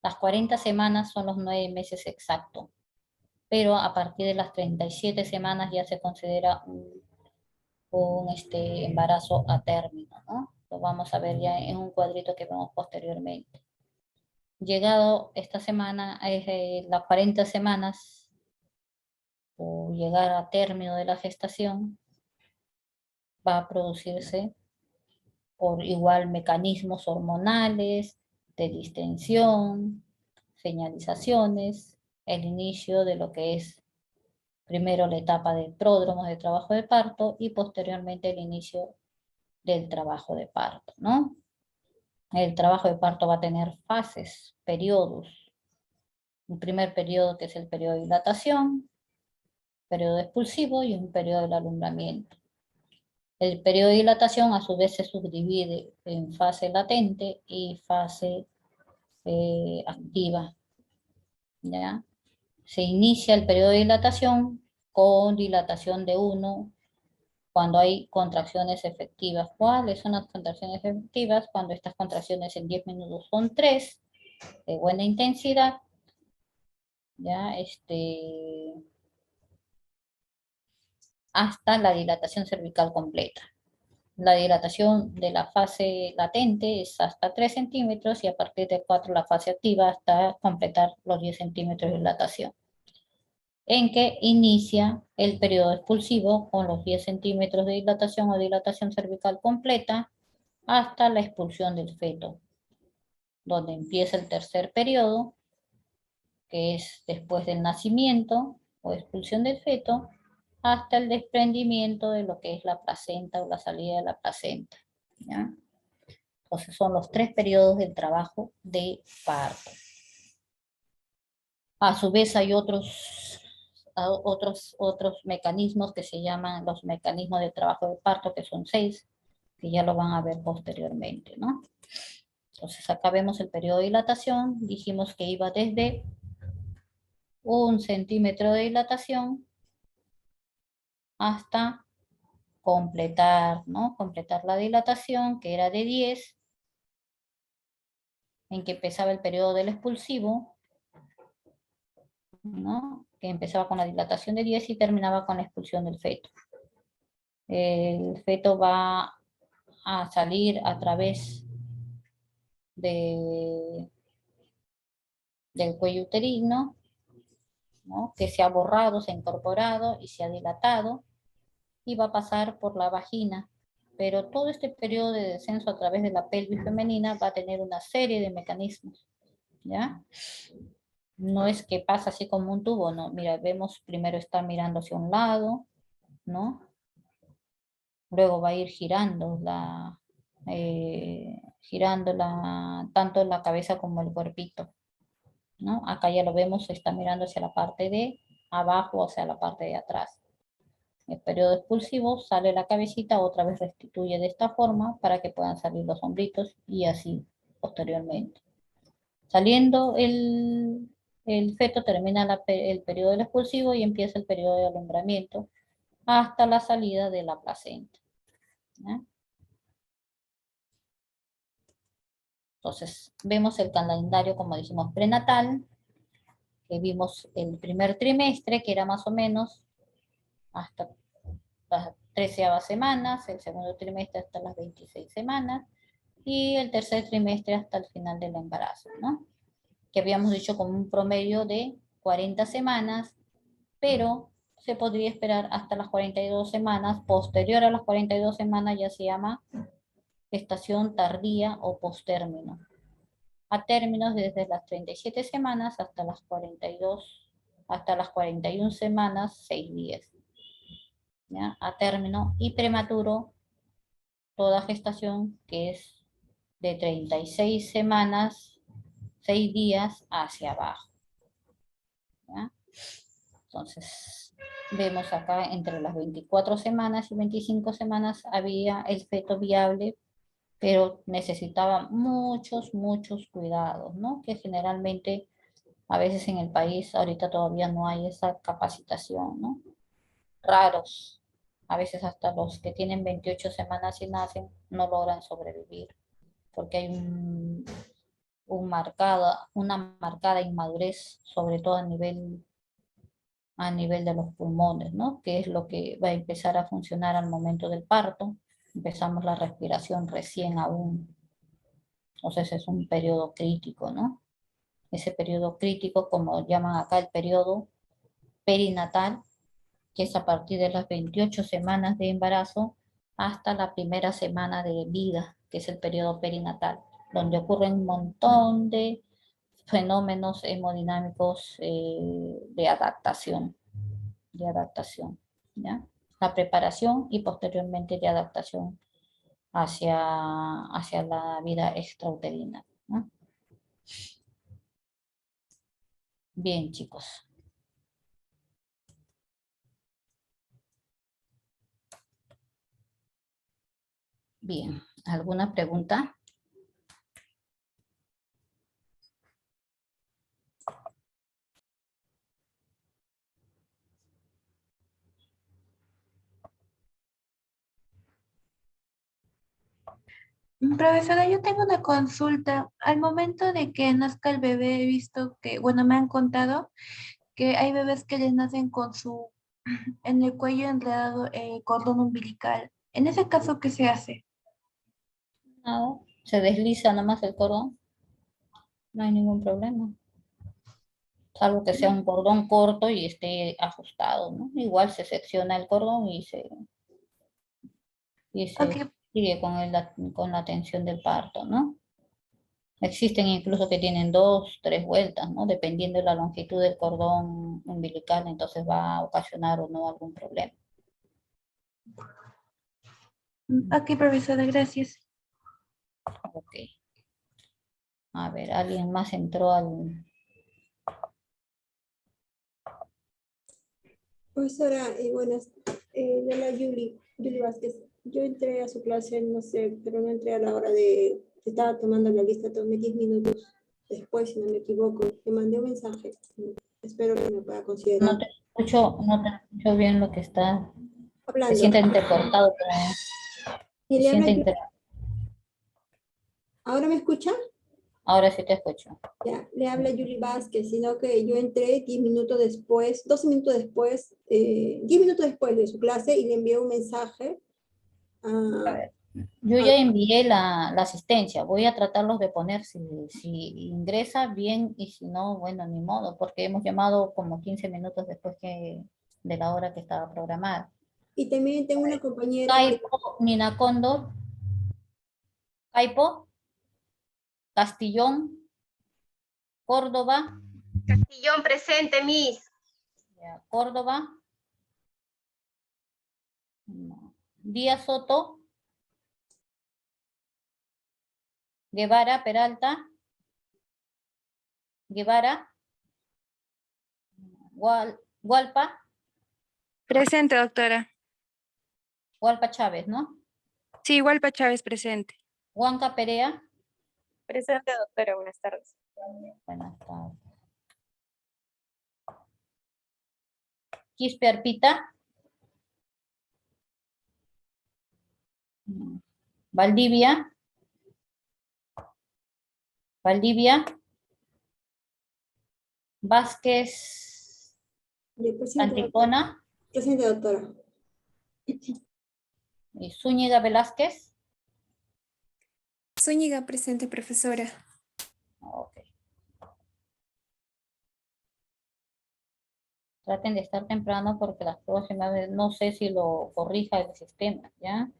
las 40 semanas son los 9 meses exactos, pero a partir de las 37 semanas ya se considera un embarazo a término, ¿no? Lo vamos a ver ya en un cuadrito que vemos posteriormente. Llegado esta semana, las 40 semanas, o llegar a término de la gestación, va a producirse por igual mecanismos hormonales, de distensión, señalizaciones, el inicio de lo que es primero la etapa de pródromo de trabajo de parto y posteriormente el inicio del trabajo de parto, ¿no? El trabajo de parto va a tener fases, periodos. Un primer periodo que es el periodo de dilatación, periodo expulsivo y un periodo del alumbramiento. El periodo de dilatación a su vez se subdivide en fase latente y fase activa, ¿ya? Se inicia el periodo de dilatación con dilatación de 1 cuando hay contracciones efectivas. ¿Cuáles son las contracciones efectivas? Cuando estas contracciones en 10 minutos son 3, de buena intensidad, ¿ya? Hasta la dilatación cervical completa. La dilatación de la fase latente es hasta 3 centímetros y a partir de 4 la fase activa hasta completar los 10 centímetros de dilatación, en que inicia el periodo expulsivo con los 10 centímetros de dilatación o dilatación cervical completa hasta la expulsión del feto, donde empieza el tercer periodo, que es después del nacimiento o expulsión del feto, hasta el desprendimiento de lo que es la placenta o la salida de la placenta, ¿ya? Entonces son los 3 periodos del trabajo de parto. A su vez hay otros mecanismos que se llaman los mecanismos de trabajo de parto, que son 6, que ya lo van a ver posteriormente, ¿no? Entonces acá vemos el periodo de dilatación, dijimos que iba desde 1 centímetro de dilatación hasta completar, ¿no? Completar la dilatación, que era de 10, en que empezaba el periodo del expulsivo, ¿no? Que empezaba con la dilatación de 10 y terminaba con la expulsión del feto. El feto va a salir a través del cuello uterino, ¿no? Que se ha borrado, se ha incorporado y se ha dilatado, y va a pasar por la vagina. Pero todo este periodo de descenso a través de la pelvis femenina va a tener una serie de mecanismos, ¿ya? No es que pasa así como un tubo, no. Mira, vemos primero está mirando hacia un lado, ¿no? Luego va a ir girando tanto la cabeza como el cuerpito, ¿no? Acá ya lo vemos, está mirando hacia la parte de abajo, hacia la parte de atrás. El periodo expulsivo sale la cabecita, otra vez restituye de esta forma para que puedan salir los hombritos y así posteriormente. Saliendo el feto, termina el periodo del expulsivo y empieza el periodo de alumbramiento hasta la salida de la placenta, ¿ya? Entonces, vemos el calendario, como dijimos, prenatal, que vimos el primer trimestre, que era más o menos hasta las 13ª semanas, el segundo trimestre hasta las 26 semanas, y el tercer trimestre hasta el final del embarazo, ¿no? Que habíamos dicho como un promedio de 40 semanas, pero se podría esperar hasta las 42 semanas. Posterior a las 42 semanas ya se llama gestación tardía o postérmino. A términos desde las 37 semanas hasta las 41 semanas, 6 días. ¿Ya? A término, y prematuro, toda gestación que es de 36 semanas, 6 días hacia abajo, ¿ya? Entonces, vemos acá entre las 24 semanas y 25 semanas había el feto viable, pero necesitaba muchos cuidados, ¿no? Que generalmente, a veces en el país, ahorita todavía no hay esa capacitación, ¿no? Raros. A veces hasta los que tienen 28 semanas y nacen no logran sobrevivir, porque hay una marcada inmadurez, sobre todo a nivel de los pulmones, ¿no? Que es lo que va a empezar a funcionar al momento del parto. Empezamos la respiración recién aún. Entonces es un periodo crítico, ¿no? ese periodo crítico, como llaman acá el periodo perinatal, que es a partir de las 28 semanas de embarazo hasta la primera semana de vida, que es el periodo perinatal, donde ocurren un montón de fenómenos hemodinámicos de adaptación, ¿ya? La preparación y posteriormente de adaptación hacia la vida extrauterina, ¿no? Bien, chicos. Bien, ¿alguna pregunta? Profesora, yo tengo una consulta. Al momento de que nazca el bebé, he visto que, bueno, me han contado que hay bebés que les nacen con en el cuello enredado el cordón umbilical. En ese caso, ¿qué se hace? Nada, se desliza nomás el cordón, no hay ningún problema. Salvo que sea un cordón corto y esté ajustado, ¿no? Igual se secciona el cordón y se Ok, sigue con la atención del parto, ¿no? Existen incluso que tienen 2, 3 vueltas, ¿no? Dependiendo de la longitud del cordón umbilical, entonces va a ocasionar o no algún problema. ok, profesora, gracias. Ok. A ver, ¿alguien más entró al...? Profesora, buenas. De la Yuli Vázquez. Yo entré a su clase, no sé, pero no entré a la hora de... Estaba tomando la lista, tomé 10 minutos después, si no me equivoco. Le mandé un mensaje. Espero que me pueda considerar. No te escucho bien lo que está... Se Hablando. siente entrecortado, pero Y se le habla siente Yuli. ¿Ahora me escucha? Ahora sí te escucho. Ya, le habla Yuli Vázquez, sino que yo entré 10 minutos después, 12 minutos después, 10 minutos después de su clase y le envié un mensaje A a... ver, yo ya envié la asistencia, voy a tratarlos de poner si ingresa bien y si no, bueno, ni modo, porque hemos llamado como 15 minutos después de la hora que estaba programada. Y también tengo una compañera que... Caipo, Nina Cóndor, Caipo, Castillón, Córdoba, Castillón presente, Miss. ya, Córdoba, no. Díaz Soto, Guevara, Peralta, Guevara, Hualpa, Presente, doctora. Hualpa Chávez, ¿no? Sí, igual para Chávez presente. Huanca Perea, Presente, doctora. Buenas tardes. buenas tardes. Quispe Arpita, Valdivia, Vázquez Anticona, Presente, doctora. y Zúñiga Velázquez. Zúñiga presente, profesora. Ok. Traten de estar temprano porque las próximas veces no sé si lo corrija el sistema, ¿ya?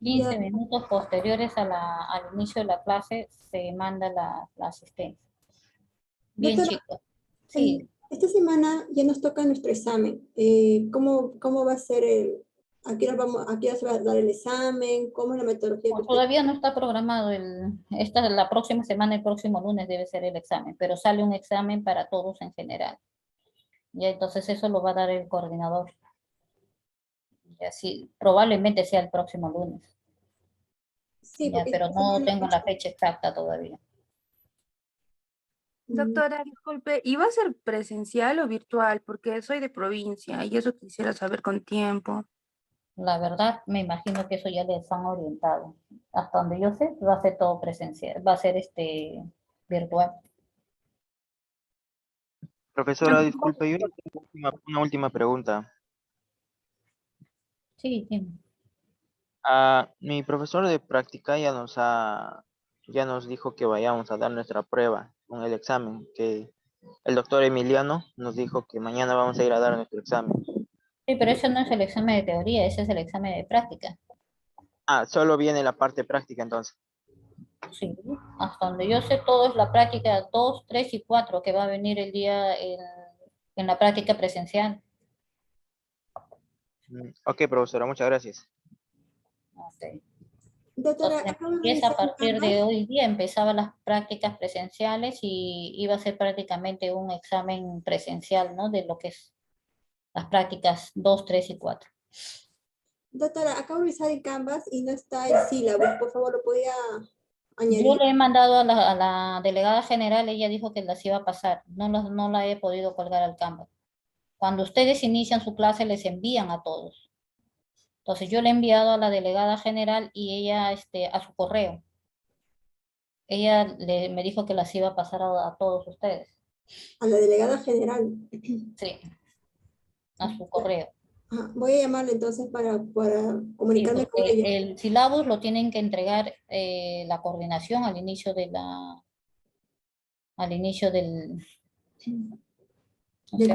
15 minutos posteriores al inicio de la clase se manda la asistencia. Bien, Doctora, chicos. Sí, esta semana ya nos toca nuestro examen. ¿Cómo va a ser a qué hora se va a dar el examen? ¿Cómo es la metodología que usted... todavía no está programado la próxima semana, el próximo lunes debe ser el examen, pero sale un examen para todos en general. Ya entonces eso lo va a dar el coordinador. Y así, probablemente sea el próximo lunes. Sí, Ya, porque pero esta no semana... tengo la fecha exacta todavía. Doctora, disculpe, ¿iba a ser presencial o virtual? Porque soy de provincia y eso quisiera saber con tiempo. La verdad, me imagino que eso ya les han orientado. Hasta donde yo sé, va a ser todo presencial, va a ser virtual. Profesora, disculpe, yo tengo una última pregunta. Sí, sí. Mi profesor de práctica ya nos dijo que vayamos a dar nuestra prueba. con el examen, que el doctor Emiliano nos dijo que mañana vamos a ir a dar nuestro examen. Sí, pero eso no es el examen de teoría, ese es el examen de práctica. Ah, solo viene la parte práctica entonces. Sí, hasta donde yo sé, todo es la práctica 2, 3 y 4 que va a venir el día en la práctica presencial. Ok, profesora, muchas gracias. Ok. Doctora, Entonces acabo de empieza a revisar el partir Canvas. de hoy día, empezaban las prácticas presenciales y iba a ser prácticamente un examen presencial, ¿no? De lo que es las prácticas 2, 3 y 4. Doctora, acabo de revisar el Canvas y no está el sílabus. Por favor, ¿lo podía Yo añadir? le he mandado a la delegada general, ella dijo que las iba a pasar, no la he podido colgar al Canvas. Cuando ustedes inician su clase les envían a todos. Entonces yo le he enviado a la delegada general y ella a su correo. Ella me dijo que las iba a pasar a todos ustedes. A la delegada general. Sí, a su correo. Ajá, voy a llamarle entonces para Sí, comunicarme con porque ella. el sílabus lo tienen que entregar la coordinación al inicio del